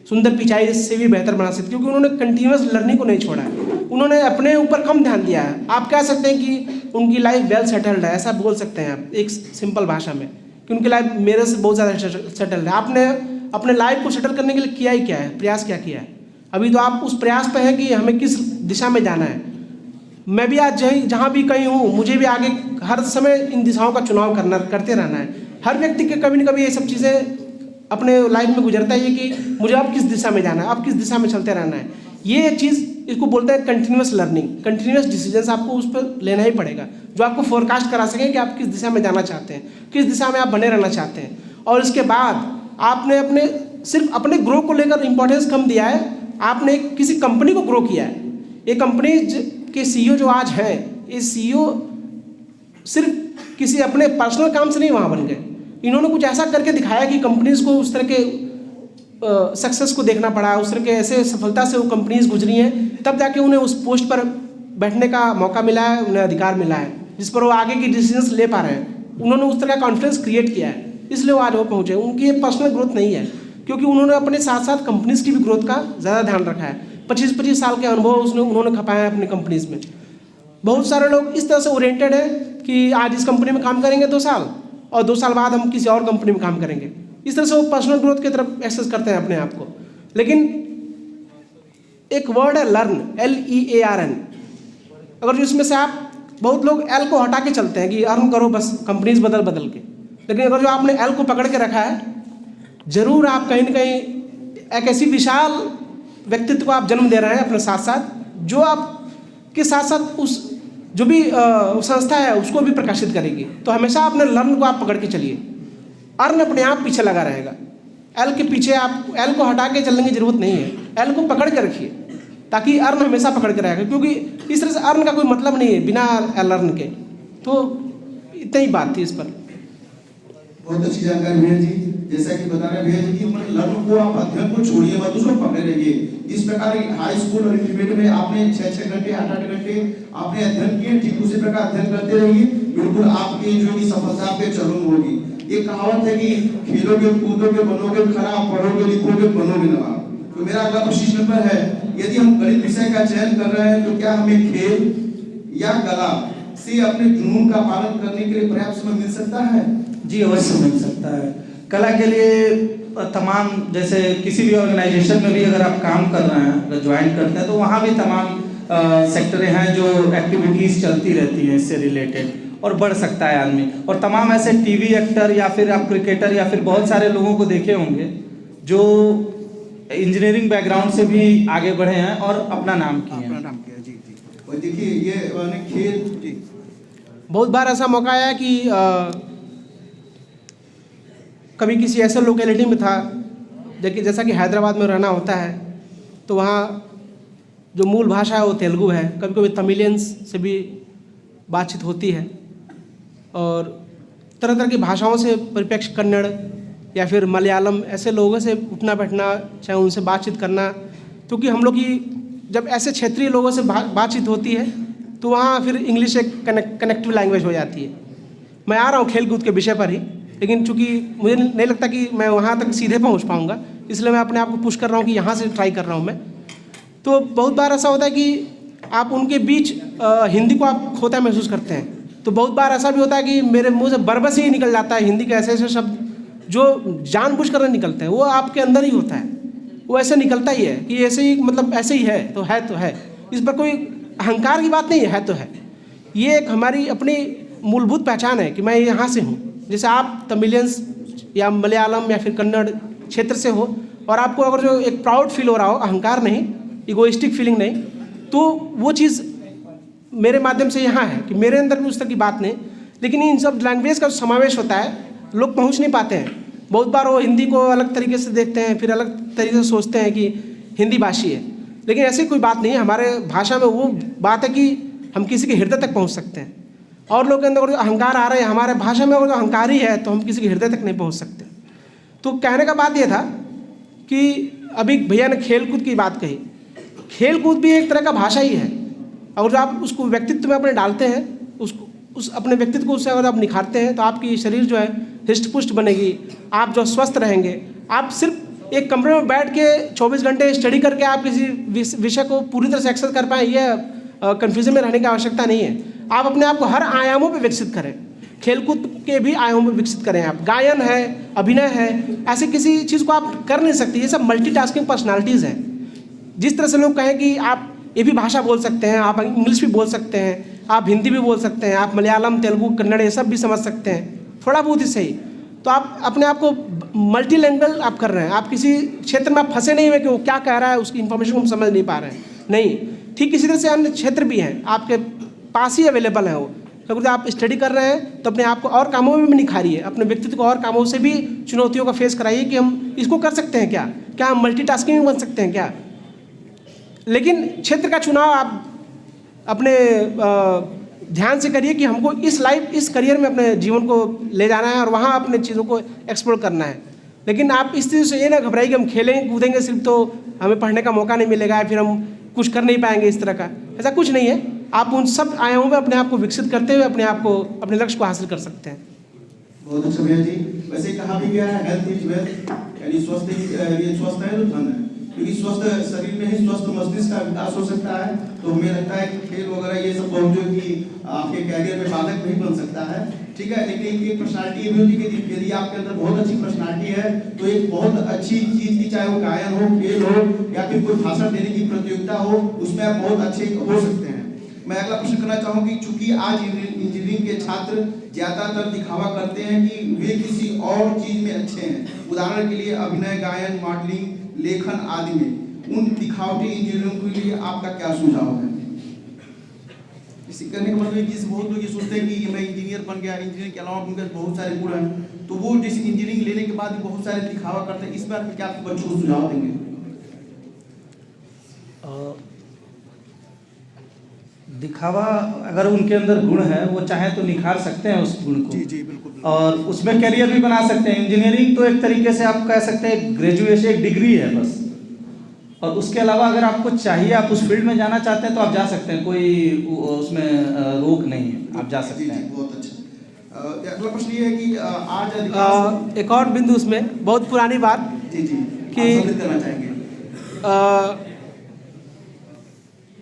सुंदर पिचाई से भी बेहतर बना सकते, क्योंकि उन्होंने कंटिन्यूस लर्निंग को नहीं छोड़ा है, उन्होंने अपने ऊपर कम ध्यान दिया है। आप कह सकते हैं कि उनकी लाइफ वेल सेटल्ड है, ऐसा बोल सकते हैं आप एक सिंपल भाषा में, कि उनकी लाइफ मेरे से बहुत ज़्यादा सेटल्ड है। आपने अपने लाइफ को सेटल करने के लिए किया ही क्या है, प्रयास क्या किया है? अभी तो आप उस प्रयास पे हैं कि हमें किस दिशा में जाना है। मैं भी आज जहाँ भी कहीं हूँ, मुझे भी आगे हर समय इन दिशाओं का चुनाव करते रहना है। हर व्यक्ति के कभी न कभी ये सब चीज़ें अपने लाइफ में गुजरता है कि मुझे अब किस दिशा में जाना है, अब किस दिशा में चलते रहना है। ये चीज़ इसको बोलते हैं कंटिन्यूस लर्निंग, कंटिन्यूस डिसीजंस आपको उस पर लेना ही पड़ेगा, जो आपको फोरकास्ट करा सकें कि आप किस दिशा में जाना चाहते हैं, किस दिशा में आप बने रहना चाहते हैं। और इसके बाद आपने सिर्फ अपने ग्रो को लेकर इंपॉर्टेंस कम दिया है, आपने किसी कंपनी को ग्रो किया है। ये कंपनी के CEO जो आज हैं, ये CEO सिर्फ किसी अपने पर्सनल काम से नहीं वहाँ बन गए, इन्होंने कुछ ऐसा करके दिखाया कि कंपनीज़ को उस तरह के सक्सेस को देखना पड़ा, उस तरह के ऐसे सफलता से वो कंपनीज गुजरी हैं, तब जाके उन्हें उस पोस्ट पर बैठने का मौका मिला है, उन्हें अधिकार मिला है, जिस पर वो आगे की डिसीजंस ले पा रहे हैं। उन्होंने उस तरह का कॉन्फिडेंस क्रिएट किया है, इसलिए वो आज वो पहुँचे। उनकी ये पर्सनल ग्रोथ नहीं है, क्योंकि उन्होंने अपने साथ साथ कंपनीज़ की भी ग्रोथ का ज़्यादा ध्यान रखा है। 25-25 साल के अनुभव उन्होंने खपाए हैं अपनी कंपनीज़ में। बहुत सारे लोग इस तरह से ओरिएंटेड है कि आज इस कंपनी में काम करेंगे 2 साल, और 2 साल बाद हम किसी और कंपनी में काम करेंगे। इस तरह से वो पर्सनल ग्रोथ की तरफ एक्सेस करते हैं अपने आप को। लेकिन एक वर्ड है लर्न, LEARN, अगर जो इसमें से आप बहुत लोग L को हटा के चलते हैं कि अर्न करो बस कंपनीज बदल के, लेकिन अगर जो आपने L को पकड़ के रखा है, जरूर आप कहीं न कहीं एक ऐसी विशाल व्यक्तित्व को आप जन्म दे रहे हैं अपने साथ साथ, जो आपके साथ साथ उस जो भी संस्था है उसको भी प्रकाशित करेगी। तो हमेशा अपने लर्न को आप पकड़ के चलिए, अर्न अपने आप पीछे लगा रहेगा। L के पीछे आप L को हटा के चलने की जरूरत नहीं है, L को पकड़ के रखिए ताकि अर्न हमेशा पकड़ के रहेगा, क्योंकि इस तरह से अर्न का कोई मतलब नहीं है बिना लर्न के। तो इतनी ही बात थी इस पर। बहुत अच्छी जानकारी भैया जी। जैसा कि बता रहे भैया जी कि लर्न को आप अध्ययन को छोड़िए मत, उसको पकड़े रहिए। जिस प्रकार हाई स्कूल और इंटरमीडिएट में आपने 6-6 घंटे 8-8 घंटे आपने अध्ययन किए, ठीक उसी प्रकार अध्ययन करते रहिए, बिल्कुल आपकी जो भी सफलता पे चरण होगी। ये कहावत है कि खेलोगे कूदोगे बनोगे खरा, पढ़ोगे लिखोगे बनोगे नवाब। तो मेरा अगला प्रश्न पर है, यदि हम गणित विषय का चयन कर रहे हैं तो क्या हमें खेल या कला से अपने जुनून का पालन करने के लिए पर्याप्त समय मिल सकता है? जी अवश्य मिल सकता है। कला के लिए तमाम, जैसे किसी भी ऑर्गेनाइजेशन में भी अगर आप काम कर रहे हैं, अगर ज्वाइन करते हैं, तो वहाँ भी तमाम सेक्टरें हैं जो एक्टिविटीज़ चलती रहती हैं इससे रिलेटेड, और बढ़ सकता है आदमी। और तमाम ऐसे टीवी एक्टर या फिर आप क्रिकेटर या फिर बहुत सारे लोगों को देखे होंगे जो इंजीनियरिंग बैकग्राउंड से भी आगे बढ़े हैं और अपना नाम किए हैं। जी। और देखिए ये खेल जी, बहुत बार ऐसा मौका आया कि कभी किसी ऐसे लोकेलिटी में था, देखिए जैसा कि हैदराबाद में रहना होता है, तो वहाँ जो मूल भाषा है वो तेलुगु है। कभी कभी तमिलियंस से भी बातचीत होती है, और तरह तरह की भाषाओं से परिप्रेक्ष्य कन्नड़ या फिर मलयालम, ऐसे लोगों से उठना बैठना, चाहे उनसे बातचीत करना, क्योंकि हम लोग की जब ऐसे क्षेत्रीय लोगों से बातचीत होती है तो वहाँ फिर इंग्लिश एक कनेक्टिव लैंग्वेज हो जाती है। मैं आ रहा हूँ खेल कूद के विषय पर ही, लेकिन चूँकि मुझे नहीं लगता कि मैं वहाँ तक सीधे पहुँच पाऊँगा, इसलिए मैं अपने आप को पुश कर रहा हूँ कि यहाँ से ट्राई कर रहा हूँ मैं। तो बहुत बार ऐसा होता है कि आप उनके बीच हिंदी को आप खोता महसूस करते हैं। तो बहुत बार ऐसा भी होता है कि मेरे मुंह से बरबस ही निकल जाता है, हिंदी के ऐसे ऐसे शब्द जो जानबूझ कर निकलते हैं, वो आपके अंदर ही होता है, वो ऐसे निकलता ही है कि ऐसे ही, मतलब ऐसे ही है तो है। इस पर कोई अहंकार की बात नहीं है तो है। ये एक हमारी अपनी मूलभूत पहचान है कि मैं यहाँ से हूँ। जैसे आप तमिलियंस या मलयालम या फिर कन्नड़ क्षेत्र से हो, और आपको अगर जो एक प्राउड फील हो रहा हो, अहंकार नहीं, इगोइस्टिक फीलिंग नहीं, तो वो चीज़ मेरे माध्यम से यहाँ है कि मेरे अंदर भी उस तरह की बात नहीं। लेकिन इन सब लैंग्वेज का समावेश होता है, लोग पहुँच नहीं पाते हैं। बहुत बार वो हिंदी को अलग तरीके से देखते हैं, फिर अलग तरीके से सोचते हैं कि हिंदी भाषी है, लेकिन ऐसी कोई बात नहीं है। हमारे भाषा में वो बात है कि हम किसी के हृदय तक पहुँच सकते हैं, और लोग के अंदर जो अहंकार आ रहे हैं, हमारे भाषा में अगर जो अहंकार ही है तो हम किसी के हृदय तक नहीं पहुँच सकते। तो कहने का बात ये था कि अभी भैया ने खेल कूद की बात कही, खेल कूद भी एक तरह का भाषा ही है। और जो आप उसको व्यक्तित्व में अपने डालते हैं, उसको उस अपने व्यक्तित्व को उससे अगर आप निखारते हैं, तो आपकी शरीर जो है हृष्ट पुष्ट बनेगी, आप जो स्वस्थ रहेंगे। आप सिर्फ एक कमरे में बैठ के 24 घंटे स्टडी करके आप किसी विषय को पूरी तरह से एक्सेस कर पाएँ, ये कन्फ्यूजन में रहने की आवश्यकता नहीं है। आप अपने आप को हर आयामों पे विकसित करें, खेलकूद के भी आयामों में विकसित करें। आप गायन है, अभिनय है, ऐसे किसी चीज़ को आप कर नहीं सकते। ये सब मल्टीटास्किंग पर्सनालिटीज़ हैं। जिस तरह से लोग कहें कि आप ये भी भाषा बोल सकते हैं, आप इंग्लिश भी बोल सकते हैं, आप हिंदी भी बोल सकते हैं, आप मलयालम, तेलुगु, कन्नड़ ये सब भी समझ सकते हैं, थोड़ा बहुत ही सही, तो आप अपने आप को मल्टीलैंग्वेज आप कर रहे हैं। आप किसी क्षेत्र में आप फंसे नहीं हुए कि वो क्या कह रहा है, उसकी इन्फॉर्मेशन को हम समझ नहीं पा रहे हैं। नहीं, ठीक किसी तरह से अन्य क्षेत्र भी हैं, आपके पास ही अवेलेबल हैं वो। अगर आप स्टडी कर रहे हैं तो अपने आप को और कामों में भी निखारिए, अपने व्यक्तित्व को और कामों से भी चुनौतियों का फेस कराइए कि हम इसको कर सकते हैं क्या हम मल्टीटास्किंग में बन सकते हैं क्या। लेकिन क्षेत्र का चुनाव आप अपने ध्यान से करिए कि हमको इस करियर में अपने जीवन को ले जाना है और वहाँ अपने चीज़ों को एक्सप्लोर करना है। लेकिन आप इस चीज़ से ये ना घबराइए कि हम खेलेंगे कूदेंगे सिर्फ तो हमें पढ़ने का मौका नहीं मिलेगा या फिर हम कुछ कर नहीं पाएंगे, इस तरह का ऐसा कुछ नहीं है। आप उन सब आयामों में अपने आप को विकसित करते हुए अपने आप को, अपने लक्ष्य को हासिल कर सकते हैं। बहुत अच्छा भैया जी। वैसे कहा भी गया है हेल्थ इज वेल्थ, यानी स्वस्थ है तो धन है, क्योंकि स्वस्थ शरीर में ही स्वस्थ मस्तिष्क का विकास हो सकता है। तो हमें लगता है कि खेल वगैरह ये सब बहुत जो कि आपके कैरियर में बाधक नहीं बन सकता है, ठीक है। लेकिन एक पर्सनालिटी ये भी होती है कि यदि आपके अंदर बहुत अच्छी पर्सनालिटी है तो एक बहुत अच्छी चीज की, चाहे वो गायन हो, खेल हो या फिर कोई भाषण देने की प्रतियोगिता हो, उसमें आप बहुत अच्छे हो सकते हैं। मैं अगला प्रश्न करना चाहूँगी, चूंकि आज इंजीनियरिंग के छात्र ज्यादातर दिखावा करते हैं कि वे किसी और चीज में अच्छे हैं, उदाहरण के लिए अभिनय, गायन, मॉडलिंग, लेखन आदि में, उन दिखावटी इंजीनियरों के लिए आपका क्या सुझाव है? इसी करने का मतलब कि बहुत लोग ये सोचते हैं कि मैं इंजीनियर बन गया, इंजीनियर के अलावा उनके बहुत सारे गुण हैं, तो वो जिस इंजीनियरिंग लेने के बाद भी बहुत सारे दिखावा करते हैं। इस बार क्या आप बच्चों को सुझाव देंगे? दिखावा, अगर उनके अंदर गुण है वो चाहे तो निखार सकते हैं उस गुण को। जी जी बिल्कुल। और उसमें करियर भी बना सकते हैं। इंजीनियरिंग तो एक तरीके से आप कह सकते हैं ग्रेजुएशन, एक डिग्री है बस, और उसके अलावा अगर आपको चाहिए, आप उस फील्ड में जाना चाहते हैं तो आप जा सकते हैं, कोई उसमें रोक नहीं है, आप जा सकते हैं। बहुत अच्छा। अगला प्रश्न ये है कि आज एक और बिंदु उसमें बहुत पुरानी बात जी कि करना चाहेंगे,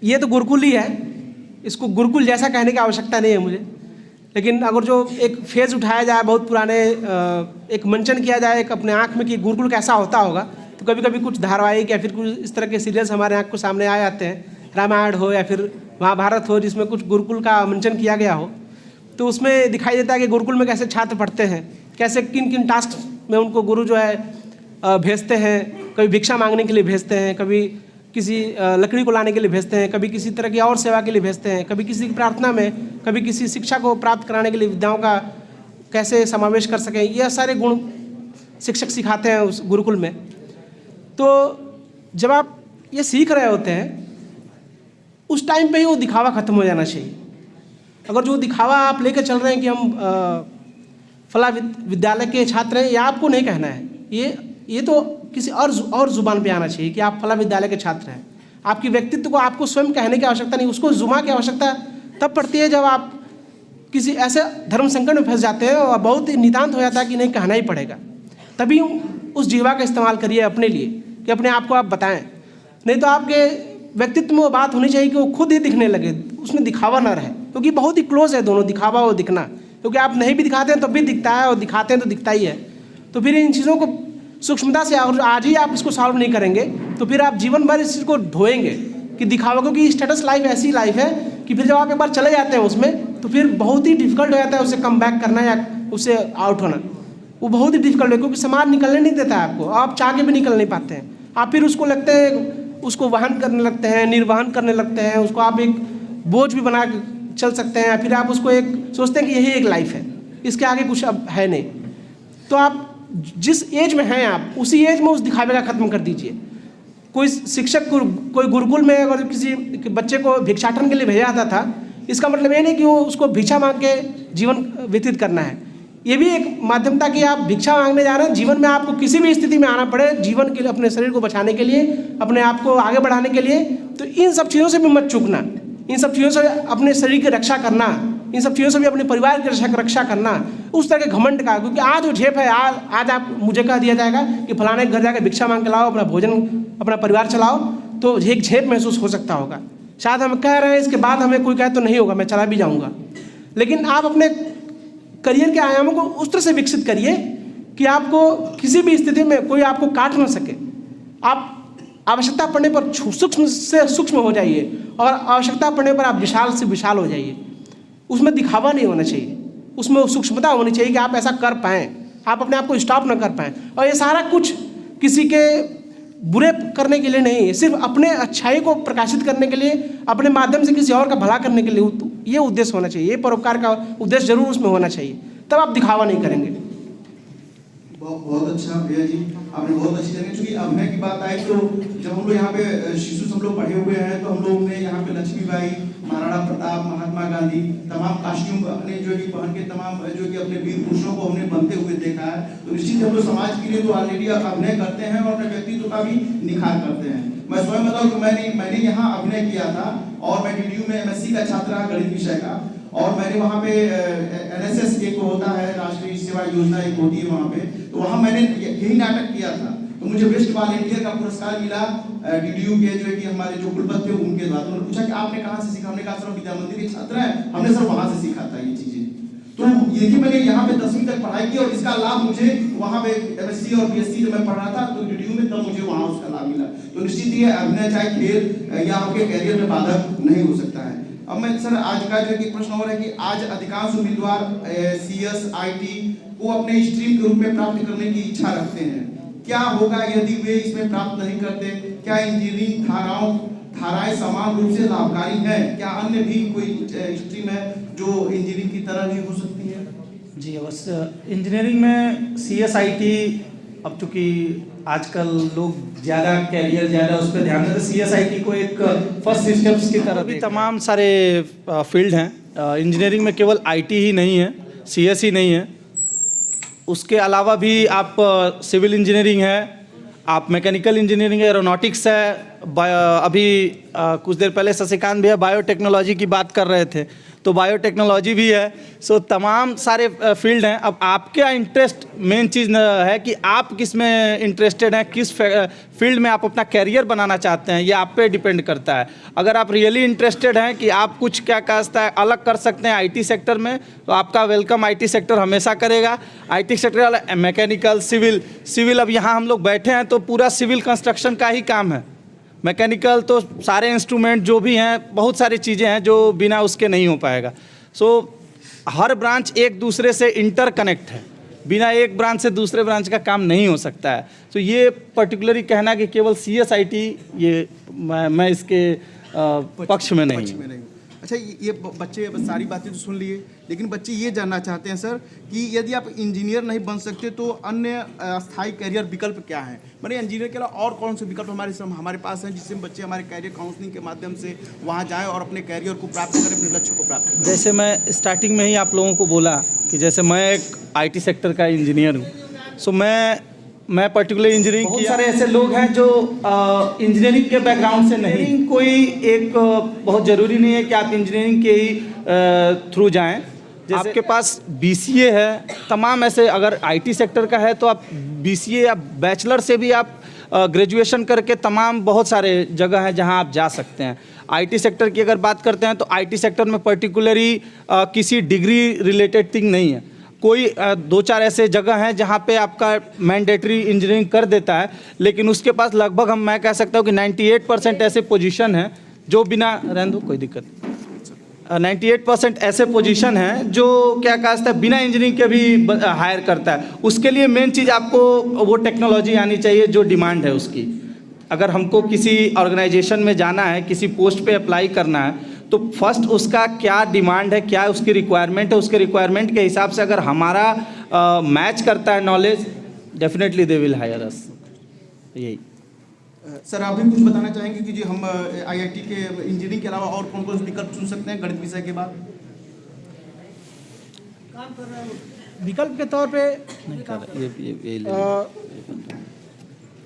ये तो गुरुकुल ही है, इसको गुरुकुल जैसा कहने की आवश्यकता नहीं है मुझे। लेकिन अगर जो एक फेज़ उठाया जाए, बहुत पुराने एक मंचन किया जाए एक अपने आँख में कि गुरुकुल कैसा होता होगा, तो कभी कभी कुछ धारावाहिक या फिर कुछ इस तरह के सीरियल्स हमारे आँख को सामने आ जाते हैं, रामायण हो या फिर महाभारत हो, जिसमें कुछ गुरुकुल का मंचन किया गया हो, तो उसमें दिखाई देता है कि गुरुकुल में कैसे छात्र पढ़ते हैं, कैसे किन किन टास्क में उनको गुरु जो है भेजते हैं। कभी भिक्षा मांगने के लिए भेजते हैं, कभी किसी लकड़ी को लाने के लिए भेजते हैं, कभी किसी तरह की और सेवा के लिए भेजते हैं, कभी किसी की प्रार्थना में, कभी किसी शिक्षा को प्राप्त कराने के लिए विद्याओं का कैसे समावेश कर सकें, यह सारे गुण शिक्षक सिखाते हैं उस गुरुकुल में। तो जब आप ये सीख रहे होते हैं उस टाइम पे ही वो दिखावा ख़त्म हो जाना चाहिए। अगर जो दिखावा आप लेकर चल रहे हैं कि हम फला विद्यालय के छात्र हैं, ये आपको नहीं कहना है, ये तो किसी और जुबान पे आना चाहिए कि आप फला विद्यालय के छात्र हैं। आपकी व्यक्तित्व को आपको स्वयं कहने की आवश्यकता नहीं, उसको जुमा की आवश्यकता तब पड़ती है जब आप किसी ऐसे धर्म संकट में फंस जाते हैं और बहुत ही नितांत हो जाता है कि नहीं कहना ही पड़ेगा, तभी उस जीवा का इस्तेमाल करिए अपने लिए कि अपने आप को आप बताएं। नहीं तो आपके व्यक्तित्व में वो बात होनी चाहिए कि वो खुद ही दिखने लगे, उसमें दिखावा ना रहे, क्योंकि बहुत ही क्लोज है दोनों, दिखावा और दिखना। क्योंकि आप नहीं भी दिखाते हैं तब भी दिखता है और दिखाते हैं तो दिखता ही है। तो फिर इन चीज़ों को सूक्ष्मता से, और आज ही आप इसको सॉल्व नहीं करेंगे तो फिर आप जीवन भर इस चीज़ को ढोएंगे कि दिखावा। क्योंकि स्टेटस लाइफ ऐसी लाइफ है कि फिर जब आप एक बार चले जाते हैं उसमें तो फिर बहुत ही डिफिकल्ट हो जाता है उससे कम बैक करना या उससे आउट होना। वो बहुत ही डिफिकल्ट है क्योंकि समाज निकलने नहीं देता है आपको, आप चाह के भी निकल नहीं पाते हैं। आप फिर उसको लगते हैं, उसको वहन करने लगते हैं, निर्वहन करने लगते हैं, उसको आप एक बोझ भी बना चल सकते हैं। फिर आप उसको एक सोचते हैं कि यही एक लाइफ है, इसके आगे कुछ अब है नहीं। तो आप जिस एज में हैं आप उसी एज में उस दिखावे का खत्म कर दीजिए। कोई शिक्षक कोई गुरुकुल में अगर किसी बच्चे को भिक्षाटन के लिए भेजा जाता था, इसका मतलब ये नहीं कि वो उसको भिक्षा मांग के जीवन व्यतीत करना है। ये भी एक माध्यम था कि आप भिक्षा मांगने जा रहे हैं, जीवन में आपको किसी भी स्थिति में आना पड़े जीवन के लिए, अपने शरीर को बचाने के लिए, अपने आप को आगे बढ़ाने के लिए। तो इन सब चीज़ों से भी मत चूकना, इन सब चीज़ों से अपने शरीर की रक्षा करना इन सब चीज़ों से भी अपने परिवार की रक्षा करना, उस तरह के घमंड का, क्योंकि आज वो झेप है, आज आप मुझे कह दिया जाएगा कि फलाने के घर जाकर भिक्षा मांग के लाओ, अपना भोजन, अपना परिवार चलाओ, तो एक झेप महसूस हो सकता होगा। शायद हम कह रहे हैं, इसके बाद हमें कोई कहे तो नहीं होगा, मैं चला भी जाऊँगा। लेकिन आप अपने करियर के आयामों को उस तरह से विकसित करिए कि आपको किसी भी स्थिति में कोई आपको काट ना सके। आप आवश्यकता पड़ने पर सूक्ष्म से सूक्ष्म हो जाइए और आवश्यकता पड़ने पर आप विशाल से विशाल हो जाइए। उसमें दिखावा नहीं होना चाहिए, उसमें सूक्ष्मता होनी चाहिए कि आप ऐसा कर पाएँ, आप अपने आप को स्टॉप ना कर पाएँ। और ये सारा कुछ किसी के बुरे करने के लिए नहीं है, सिर्फ अपने अच्छाई को प्रकाशित करने के लिए, अपने माध्यम से किसी और का भला करने के लिए ये उद्देश्य होना चाहिए, ये परोपकार का उद्देश्य जरूर उसमें होना चाहिए, तब आप दिखावा नहीं करेंगे। बहुत अच्छा भैया जी, आपने बहुत अच्छी जगह, चूंकि अभिनय की बात आई तो जब हम लोग यहाँ पे शिशु हम लोग पढ़े हुए हैं, तो हम लोग ने यहाँ पे लक्ष्मीबाई, महाराणा प्रताप, महात्मा गांधी, तमाम कॉस्ट्यूम अपने जो कि पहन के तमाम जो कि अपने वीर पुरुषों को हमने बनते हुए देखा है। तो निश्चित हम लोग समाज के लिए तो ऑलरेडी अभिनय करते हैं और अपने व्यक्तित्व का भी निखार करते हैं। मैं स्वयं बताऊं कि मैंने यहाँ अभिनय किया था और मैं DDU में MSc का छात्र रहा गणित विषय का, और मैंने वहाँ पे NSS एक होता है, राष्ट्रीय सेवा योजना एक होती है वहाँ पे, तो वहाँ मैंने यही नाटक किया था। तो मुझे बेस्ट वॉलंटियर का पुरस्कार मिला DDU के जो है कि हमारे जो कुलपति थे उनके द्वारा। उन्होंने पूछा कि आपने कहाँ से सीखा? हमने कहा सर विद्या मंदिर के छात्र हैं, हमने सर वहाँ से सीखा था ये चीजें। तो यही मैंने यहाँ पे 10वीं तक पढ़ाई की और इसका लाभ मुझे वहाँ पे MSc और BSc जब मैं पढ़ रहा था तो DDU में, तब मुझे वहाँ उसका लाभ मिला। तो निश्चित ही अभिनय चाहे खेल या आपके कैरियर में बाधक नहीं हो सकता है। अब मैं सर आज का जो कि प्रश्न हो रहा है कि आज अधिकांश उम्मीदवार CS IT को अपने स्ट्रीम के रूप में प्राप्त करने की इच्छा रखते हैं। क्या होगा यदि वे इसमें प्राप्त नहीं करते? क्या इंजीनियरिंग धाराएं समान रूप से लाभकारी हैं? क्या अन्य भी कोई स्ट्रीम है जो इंजीनियरिंग की तरह भी हो सकती है? जी अवश्य। इंजीनियरिंग में CS IT, अब चूँकि आजकल लोग ज़्यादा कैरियर ज़्यादा उस पर ध्यान देते, CS IT को एक फर्स्ट स्टेप्स की तरह भी तमाम सारे फील्ड हैं। इंजीनियरिंग में केवल IT ही नहीं है, CS ही नहीं है, उसके अलावा भी आप सिविल इंजीनियरिंग है, आप मैकेनिकल इंजीनियरिंग है, एरोनॉटिक्स है, अभी कुछ देर पहले शशिकांत भैया बायोटेक्नोलॉजी की बात कर रहे थे, तो बायोटेक्नोलॉजी भी है। सो तमाम सारे फील्ड हैं। अब आपका इंटरेस्ट मेन चीज़ है कि आप किस में इंटरेस्टेड हैं, किस फील्ड में आप अपना कैरियर बनाना चाहते हैं, ये आप पे डिपेंड करता है। अगर आप रियली इंटरेस्टेड हैं कि आप कुछ क्या कहता है अलग कर सकते हैं IT सेक्टर में, तो आपका वेलकम IT सेक्टर हमेशा करेगा। IT सेक्टर मैकेनिकल, सिविल अब यहाँ हम लोग बैठे हैं तो पूरा सिविल कंस्ट्रक्शन का ही काम है। मैकेनिकल तो सारे इंस्ट्रूमेंट जो भी हैं, बहुत सारी चीज़ें हैं जो बिना उसके नहीं हो पाएगा। सो हर ब्रांच एक दूसरे से इंटरकनेक्ट है, बिना एक ब्रांच से दूसरे ब्रांच का काम नहीं हो सकता है। तो ये पर्टिकुलरली कहना कि केवल CS IT, ये मैं इसके पक्ष में नहीं हूँ। अच्छा, ये बच्चे सारी बातें तो सुन लिए, लेकिन बच्चे ये जानना चाहते हैं सर कि यदि आप इंजीनियर नहीं बन सकते तो अन्य स्थायी करियर विकल्प क्या हैं? मैंने इंजीनियर के अलावा और कौन से विकल्प हमारे पास हैं जिससे बच्चे हमारे करियर काउंसलिंग के माध्यम से वहाँ जाएं और अपने करियर को प्राप्त करें, अपने लक्ष्य को प्राप्त करें? जैसे मैं स्टार्टिंग में ही आप लोगों को बोला कि जैसे मैं एक IT सेक्टर का इंजीनियर हूँ, सो मैं पर्टिकुलर इंजीनियरिंग की, बहुत सारे ऐसे लोग हैं जो इंजीनियरिंग के बैकग्राउंड से नहीं, कोई एक बहुत ज़रूरी नहीं है कि आप इंजीनियरिंग के ही थ्रू जाएं। जैसे आपके पास BCA है, तमाम ऐसे, अगर IT सेक्टर का है तो आप BCA या बैचलर से भी आप ग्रेजुएशन करके तमाम बहुत सारे जगह हैं जहां आप जा सकते हैं। IT सेक्टर की अगर बात करते हैं तो IT सेक्टर में पर्टिकुलरली किसी डिग्री रिलेटेड थिंग नहीं है। कोई 2-4 ऐसे जगह हैं जहाँ पे आपका मैंडेटरी इंजीनियरिंग कर देता है, लेकिन उसके पास लगभग मैं कह सकता हूँ कि 98% ऐसे पोजीशन हैं जो बिना रहने दो, कोई दिक्कत नहीं, 98% ऐसे पोजीशन हैं जो क्या कहता है बिना इंजीनियरिंग के भी हायर करता है। उसके लिए मेन चीज़ आपको वो टेक्नोलॉजी आनी चाहिए जो डिमांड है उसकी। अगर हमको किसी ऑर्गेनाइजेशन में जाना है, किसी पोस्ट पे अप्लाई करना है, तो फर्स्ट उसका क्या डिमांड है, क्या उसकी रिक्वायरमेंट है, उसके रिक्वायरमेंट के हिसाब से अगर हमारा मैच करता है knowledge, definitely they will hire us. यही सर, आप भी कुछ बताना चाहेंगे कि जी हम IIT के इंजीनियरिंग के अलावा और कौन कौन से विकल्प चुन सकते हैं गणित विषय के बाद? विकल्प के तौर पे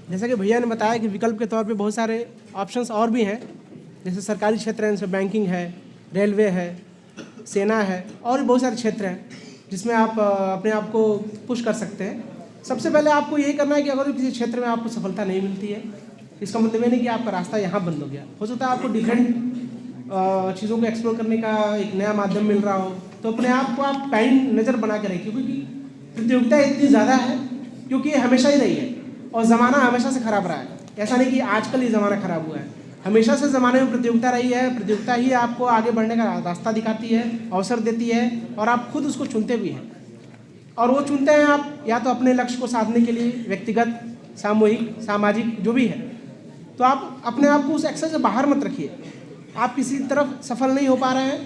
जैसा कि भैया ने बताया कि विकल्प के तौर पे बहुत सारे ऑप्शंस और भी हैं, जैसे सरकारी क्षेत्र है, जैसे बैंकिंग है, रेलवे है, सेना है और भी बहुत सारे क्षेत्र हैं जिसमें आप अपने आप को पुश कर सकते हैं। सबसे पहले आपको यही करना है कि अगर किसी क्षेत्र में आपको सफलता नहीं मिलती है, इसका मतलब ये नहीं कि आपका रास्ता यहाँ बंद हो गया। हो सकता है आपको डिफरेंट चीज़ों को एक्सप्लोर करने का एक नया माध्यम मिल रहा हो, तो अपने आप को आप टाइम नज़र बना के रखिए, क्योंकि प्रतियोगिता इतनी ज़्यादा है, क्योंकि ये हमेशा ही रही है और ज़माना हमेशा से ख़राब रहा है। ऐसा नहीं कि आजकल ये ज़माना ख़राब हुआ है, हमेशा से ज़माने में प्रतियोगिता रही है। प्रतियोगिता ही आपको आगे बढ़ने का रास्ता दिखाती है, अवसर देती है और आप खुद उसको चुनते भी हैं। और वो चुनते हैं आप या तो अपने लक्ष्य को साधने के लिए, व्यक्तिगत, सामूहिक, सामाजिक जो भी है, तो आप अपने आप को उस एक्सेस से बाहर मत रखिए। आप किसी तरफ सफल नहीं हो पा रहे हैं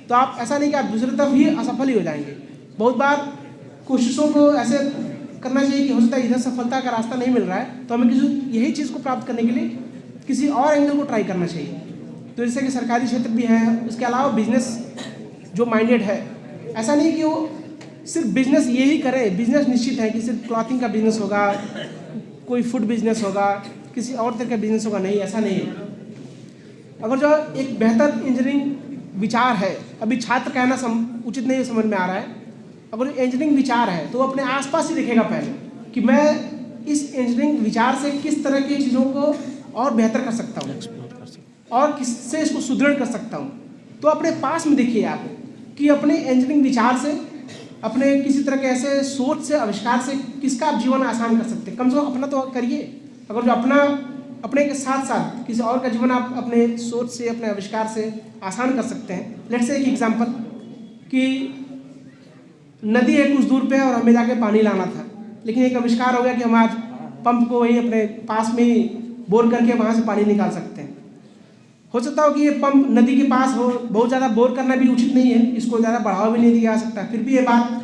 तो आप ऐसा नहीं कि आप दूसरी तरफ ही असफल ही हो जाएंगे। बहुत बार कोशिशों को ऐसे करना चाहिए कि हो सकता है इधर सफलता का रास्ता नहीं मिल रहा है तो हमें किसी यही चीज़ को प्राप्त करने के लिए किसी और एंगल को ट्राई करना चाहिए। तो जैसे कि सरकारी क्षेत्र भी है, उसके अलावा बिजनेस जो माइंडेड है, ऐसा नहीं कि वो सिर्फ बिजनेस यही करे। बिजनेस निश्चित है कि सिर्फ क्लॉथिंग का बिजनेस होगा, कोई फूड बिजनेस होगा, किसी और तरह का बिजनेस होगा, नहीं, ऐसा नहीं है। अगर जो एक बेहतर इंजीनियरिंग विचार है, अभी छात्र कहना उचित नहीं समझ में आ रहा है, अगर इंजीनियरिंग विचार है तो वो अपने आसपास ही देखेगा पहले कि मैं इस इंजीनियरिंग विचार से किस तरह की चीज़ों को और बेहतर कर सकता हूँ और किससे इसको सुदृढ़ कर सकता हूँ। तो अपने पास में देखिए आप कि अपने इंजीनियरिंग विचार से, अपने किसी तरह के ऐसे सोच से, आविष्कार से किसका आप जीवन आसान कर सकते हैं। कम से कम अपना तो करिए। अगर जो अपने के साथ साथ किसी और का जीवन आप अपने सोच से, अपने आविष्कार से आसान कर सकते हैं। लेट्स से एक एग्जांपल कि नदी है कुछ दूर पे और हमें जाके पानी लाना था, लेकिन एक आविष्कार हो गया कि हम आज पंप को वहीं अपने पास में ही बोर करके वहाँ से पानी निकाल सकते हैं। हो सकता हो कि ये पंप नदी के पास हो, बहुत ज़्यादा बोर करना भी उचित नहीं है, इसको ज़्यादा बढ़ावा भी नहीं दिया जा सकता। फिर भी ये बात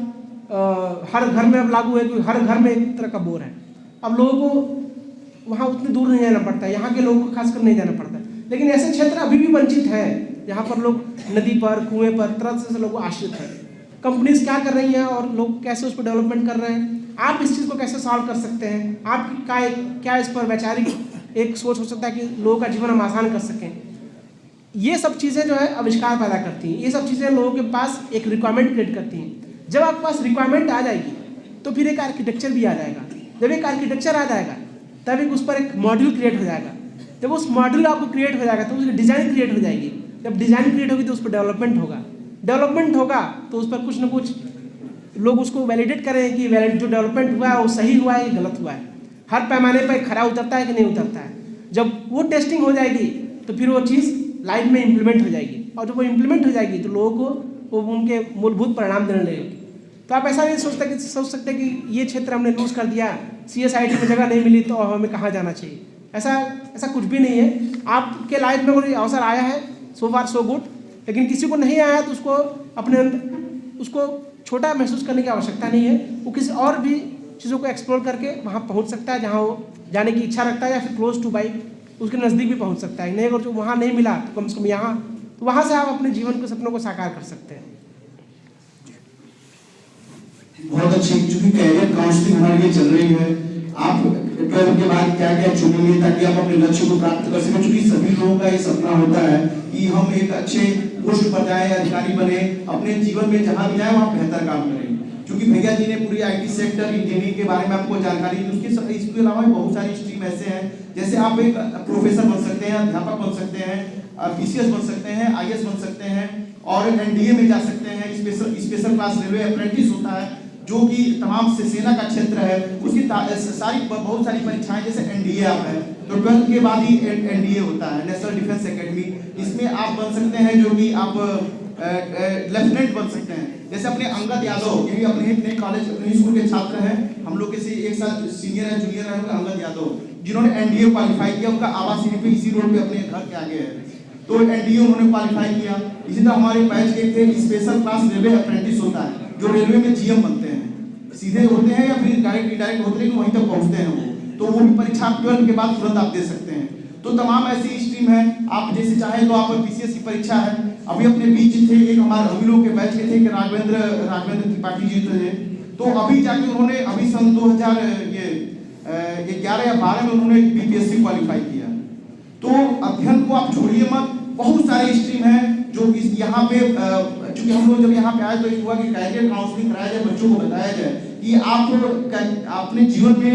हर घर में अब लागू है, क्योंकि हर घर में एक तरह का बोर है। अब लोगों को वहाँ उतनी दूर नहीं जाना पड़ता, यहाँ के लोगों को खासकर नहीं जाना पड़ता। लेकिन ऐसे क्षेत्र अभी भी वंचित हैं जहाँ पर लोग नदी पर, कुएँ पर तरह से लोग आश्रित हैं। कंपनीज क्या कर रही हैं और लोग कैसे उस पर डेवलपमेंट कर रहे हैं, आप इस चीज़ को कैसे सॉल्व कर सकते हैं, आपकी क्या इस पर वैचारिक एक सोच हो सकता है कि लोगों का जीवन हम आसान कर सकें। ये सब चीज़ें जो है आविष्कार पैदा करती हैं। ये सब चीज़ें लोगों के पास एक रिक्वायरमेंट क्रिएट करती हैं। जब आपके पास रिक्वायरमेंट आ जाएगी तो फिर एक आर्किटेक्चर भी आ जाएगा। जब एक आर्किटेक्चर आ जाएगा तब एक उस पर एक मॉड्यूल क्रिएट हो जाएगा। जब उस मॉड्यूल आपको क्रिएट हो जाएगा तो उसकी डिज़ाइन क्रिएट हो जाएगी। जब डिज़ाइन क्रिएट होगी तो उस पर डेवलपमेंट होगा तो उस पर कुछ ना कुछ लोग उसको वैलिडेट करें कि जो डेवलपमेंट हुआ है वो सही हुआ है या गलत हुआ है, हर पैमाने पर खरा उतरता है कि नहीं उतरता है। जब वो टेस्टिंग हो जाएगी तो फिर वो चीज़ लाइफ में इम्प्लीमेंट हो जाएगी, और जब वो इम्प्लीमेंट हो जाएगी तो लोगों को वो उनके मूलभूत परिणाम देने लगेगी। तो आप ऐसा नहीं सोच सकते कि ये क्षेत्र हमने लूज कर दिया, CSIT में जगह नहीं मिली तो हमें कहाँ जाना चाहिए। ऐसा कुछ भी नहीं है। आपके लाइफ में कोई अवसर आया है, सो फार सो गुड, लेकिन किसी को नहीं आया तो उसको छोटा महसूस करने की आवश्यकता नहीं है। वो किसी और भी चीज़ों को एक्सप्लोर करके वहाँ पहुँच सकता है जहाँ वो जाने की इच्छा रखता है, या फिर क्लोज टू बाई उसके नज़दीक भी पहुँच सकता है। नहीं, अगर जो वहाँ नहीं मिला तो कम से कम यहाँ, तो वहाँ से आप अपने जीवन के सपनों को साकार कर सकते हैं। बहुत अच्छी, चूंकि कैरियर काउंसलिंग हमारे लिए चल रही है, आप 12 के बाद क्या क्या चुनेंगे ताकि आप अपने लक्ष्य को प्राप्त कर सकें। चूंकि सभी लोगों का ये सपना होता है कि हम एक अच्छे पोस्ट पर जाएं, अधिकारी बने, अपने जीवन में जहां भी जाए वहां बेहतर काम करें। क्योंकि भैया जी ने पूरी IT सेक्टर, इंजीनियरिंग के बारे में आपको जानकारी दी। इसके अलावा बहुत सारी स्ट्रीम ऐसे हैं, जैसे आप एक प्रोफेसर बन सकते हैं, अध्यापक बन सकते हैं, PCS बन सकते हैं, IAS बन सकते हैं, और NDA में जा सकते हैं। स्पेशल क्लास रेलवे अप्रेंटिस होता है जो कि तमाम से सेना का क्षेत्र है, उसकी बहुत सारी परीक्षाएं, जैसे NDA आप है तो 12 के बाद ही NDA होता है, नेशनल डिफेंस एकेडमी। इसमें आप बन सकते हैं जो कि आप लेफ्टिनेंट बन सकते हैं। जैसे अपने अंगद यादव, ये भी अपने नए कॉलेज, अपने स्कूल के छात्र हैं, हम लोग के एक साल सीनियर है, जूनियर है, अंगद यादव, जिन्होंने NDA क्वालिफाई किया। उनका आवास यहीं पे इसी रोड पे अपने घर के आगे है, तो NDA उन्होंने क्वालिफाई किया। इसी तरह हमारे बैच के थे, स्पेशल क्लास रेलवे अप्रेंटिस होता है, जो रेलवे में GM बनते हैं, सीधे होते हैं या फिर डायरेक्ट होते हैं, वहीं तक पहुंचते हैं वो। तो वो भी परीक्षा 12 के बाद तुरंत आप दे सकते हैं। तो तमाम ऐसी स्ट्रीम है, आप जैसे चाहे तो आप PCS की परीक्षा है। अभी अपने बीच थे एक हमारे हम लोग के बैच के थे कि राघवेंद्र त्रिपाठी जी थे, तो अभी जाके उन्होंने अभी सन 2011 या 12 में उन्होंने BPSC क्वालिफाई किया। तो अध्ययन को आप छोड़िए मत, बहुत सारे स्ट्रीम है जो जो इस यहाँ पे चूंकि हम लोग जब यहाँ पे आए तो एक हुआ कि कैरियर काउंसलिंग कराया जाए, बच्चों को बताया जाए कि आप अपने जीवन में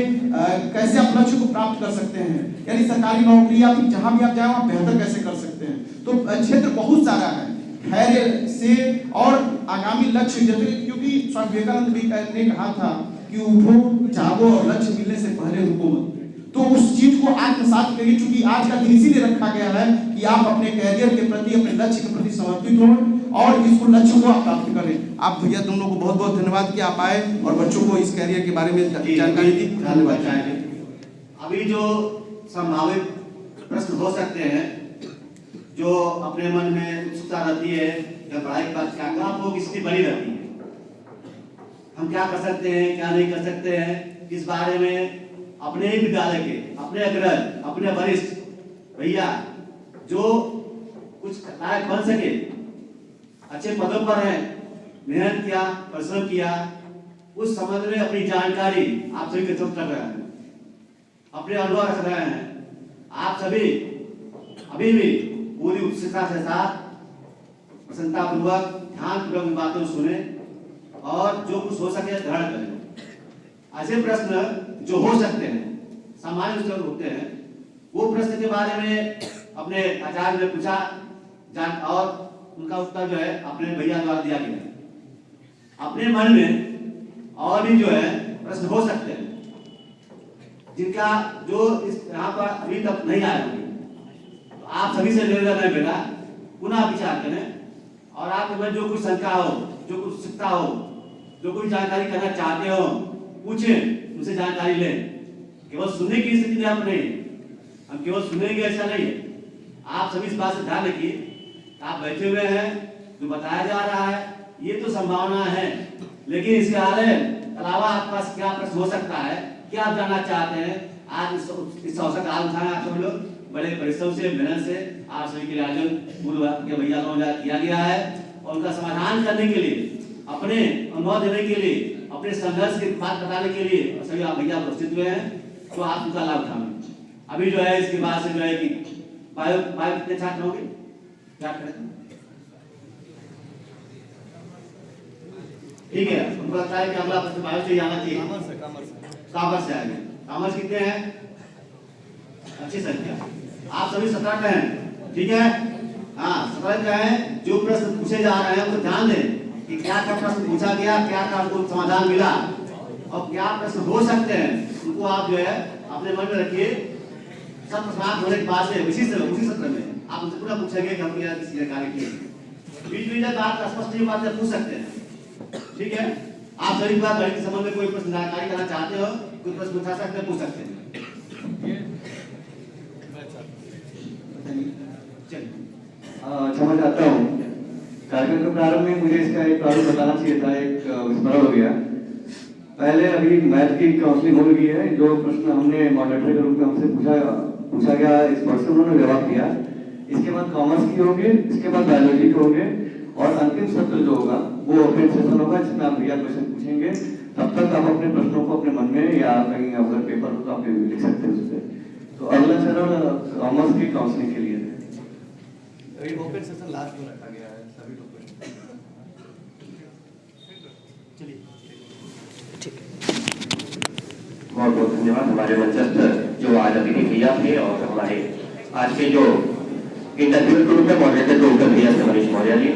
कैसे अपने लक्ष्य को प्राप्त कर सकते हैं, यानी सरकारी नौकरी या फिर जहाँ भी आप जाए वहाँ बेहतर कैसे कर सकते हैं। तो क्षेत्र बहुत सारा है खैर से और आगामी लक्ष्य, जैसे क्योंकि स्वामी विवेकानंद भी ने कहा था कि उठो जागो और लक्ष्य मिलने से पहले रुको मत। तो उस चीज को आत्मसात करिए, क्योंकि आज का दिन इसीलिए रखा गया है कि आप अपने कैरियर के प्रति, अपने लक्ष्य के प्रति समर्पित हो और इसको लक्ष्य को आप प्राप्त करें। आप भैया दोनों को बहुत बहुत धन्यवाद कि आप आए और बच्चों को इस कैरियर के बारे में जानकारी दी। धन्यवाद। अभी जो संभावित प्रश्न हो सकते हैं, जो अपने मन में उत्सुकता रहती है या पढ़ाई की बात क्या आप लोग इसकी बनी रहती है, हम क्या कर सकते हैं क्या नहीं कर सकते हैं, इस बारे में अपने ही विद्यालय के अपने अग्रज अपने वरिष्ठ भैया जो कुछ लायक बन सके, अच्छे पदों पर हैं, मेहनत किया, परिश्रम किया, उस संबंध में अपनी जानकारी आप सभी के साथ कर रहे हैं, अपने अनुभव रख रहे हैं। आप सभी अभी भी पूरी उत्सुकता के साथ प्रसन्नता पूर्वक ध्यानपूर्वक बातों को सुने और जो कुछ हो सके ग्रहण करें। ऐसे प्रश्न जो हो सकते हैं, सामान्य उत्तर होते हैं, वो प्रश्न के बारे में अपने आचार्य ने पूछा और उनका उत्तर जो है अपने भैया द्वारा दिया गया। अपने मन में और भी जो है प्रश्न हो सकते हैं जिनका जो इस यहाँ पर अभी तक नहीं आए होंगे, तो आप सभी से निवेदन है बेटा पुनः विचार करें और आपके मन जो कुछ शंका हो, जो कुछ उत्सुकता हो, जो कुछ जानकारी करना चाहते हो, पूछें, उनसे जानकारी लें। केवल सुनने की स्थिति में आप नहीं, हम केवल सुनेंगे ऐसा नहीं है। आप सभी इस बात से ध्यान रखिए, आप बैठे हुए हैं, जो बताया जा रहा है ये तो संभावना है, लेकिन इसके अलावा आपके पास क्या प्रश्न हो सकता है, क्या आप जानना चाहते हैं। आज इस अवसर का लाभ उठाएं आप सभी लोग, बड़े परिश्रम से, मेहनत से आप सभी के लिए आयोजन पूर्व के भैया द्वारा किया गया है और उनका समाधान करने के लिए, अपने अनुभव देने के लिए, अपने संघर्ष की बात बताने के लिए सभी आप भैया उपस्थित हुए हैं, तो आप उनका लाभ उठाएंगे। अभी जो है इसके बाद से जो है कि बायो कितने छात्र होंगे, क्या करें, ठीक है, उनको लगता है कि अगला प्रश्न बायो से आना चाहिए, कॉमर्स से आएंगे। कॉमर्स कितने हैं, अच्छी संख्या, आप सभी 17 का हैं, ठीक है, हाँ 17 का हैं। जो प्रश्न पूछे जा रहे हैं उनको ध्यान दें कि क्या क्या प्रश्न पूछा गया, क्या क्या आपको समाधान मिला और क्या प्रश्न हो सकते हैं, उनको आप जो है अपने मन में रखिए। सब प्रश्न होने के बाद से उसी सत्र में आप उनसे पूरा पूछेंगे कि हम क्या किसी कार्य किए, बीच बीच में बात स्पष्ट नहीं बात पूछ सकते हैं, ठीक है। आप सभी बात गणित के संबंध में कोई प्रश्न जानकारी करना चाहते हो, कोई प्रश्न पूछा सकते हैं, पूछ सकते हैं। क्षमा चाहता हूँ, कार्यक्रम के प्रारंभ में मुझे इसका एक प्रारूप बताना चाहिए था, एक विस्मरण हो गया। पहले अभी मैथ की काउंसलिंग हो रही है, जो प्रश्न हमने मॉडरेटर के रूप में हमसे पूछा गया, इस वर्ष उन्होंने जवाब दिया। इसके बाद कॉमर्स की होंगे, इसके बाद बायोलॉजी के होंगे और अंतिम सत्र जो होगा वो ओपन सेशन होगा, जिसमें आप भैया क्वेश्चन पूछेंगे। तब तक आप अपने प्रश्नों को अपने मन में या कहीं अगर पेपर हो तो आप लिख सकते हैं उस पर। तो अगला चरण कॉमर्स की काउंसलिंग के लिए है। ओपन सेशन लास्ट में रखा गया है सभी लोग। चलिए बहुत बहुत धन्यवाद हमारे मंचस्थ जो आज अतिथि भैया थे और हमारे आज के जो इंटरव्यू के रूप में मॉडरेटर के उत्तर भैया से मनीष मौर्य जी।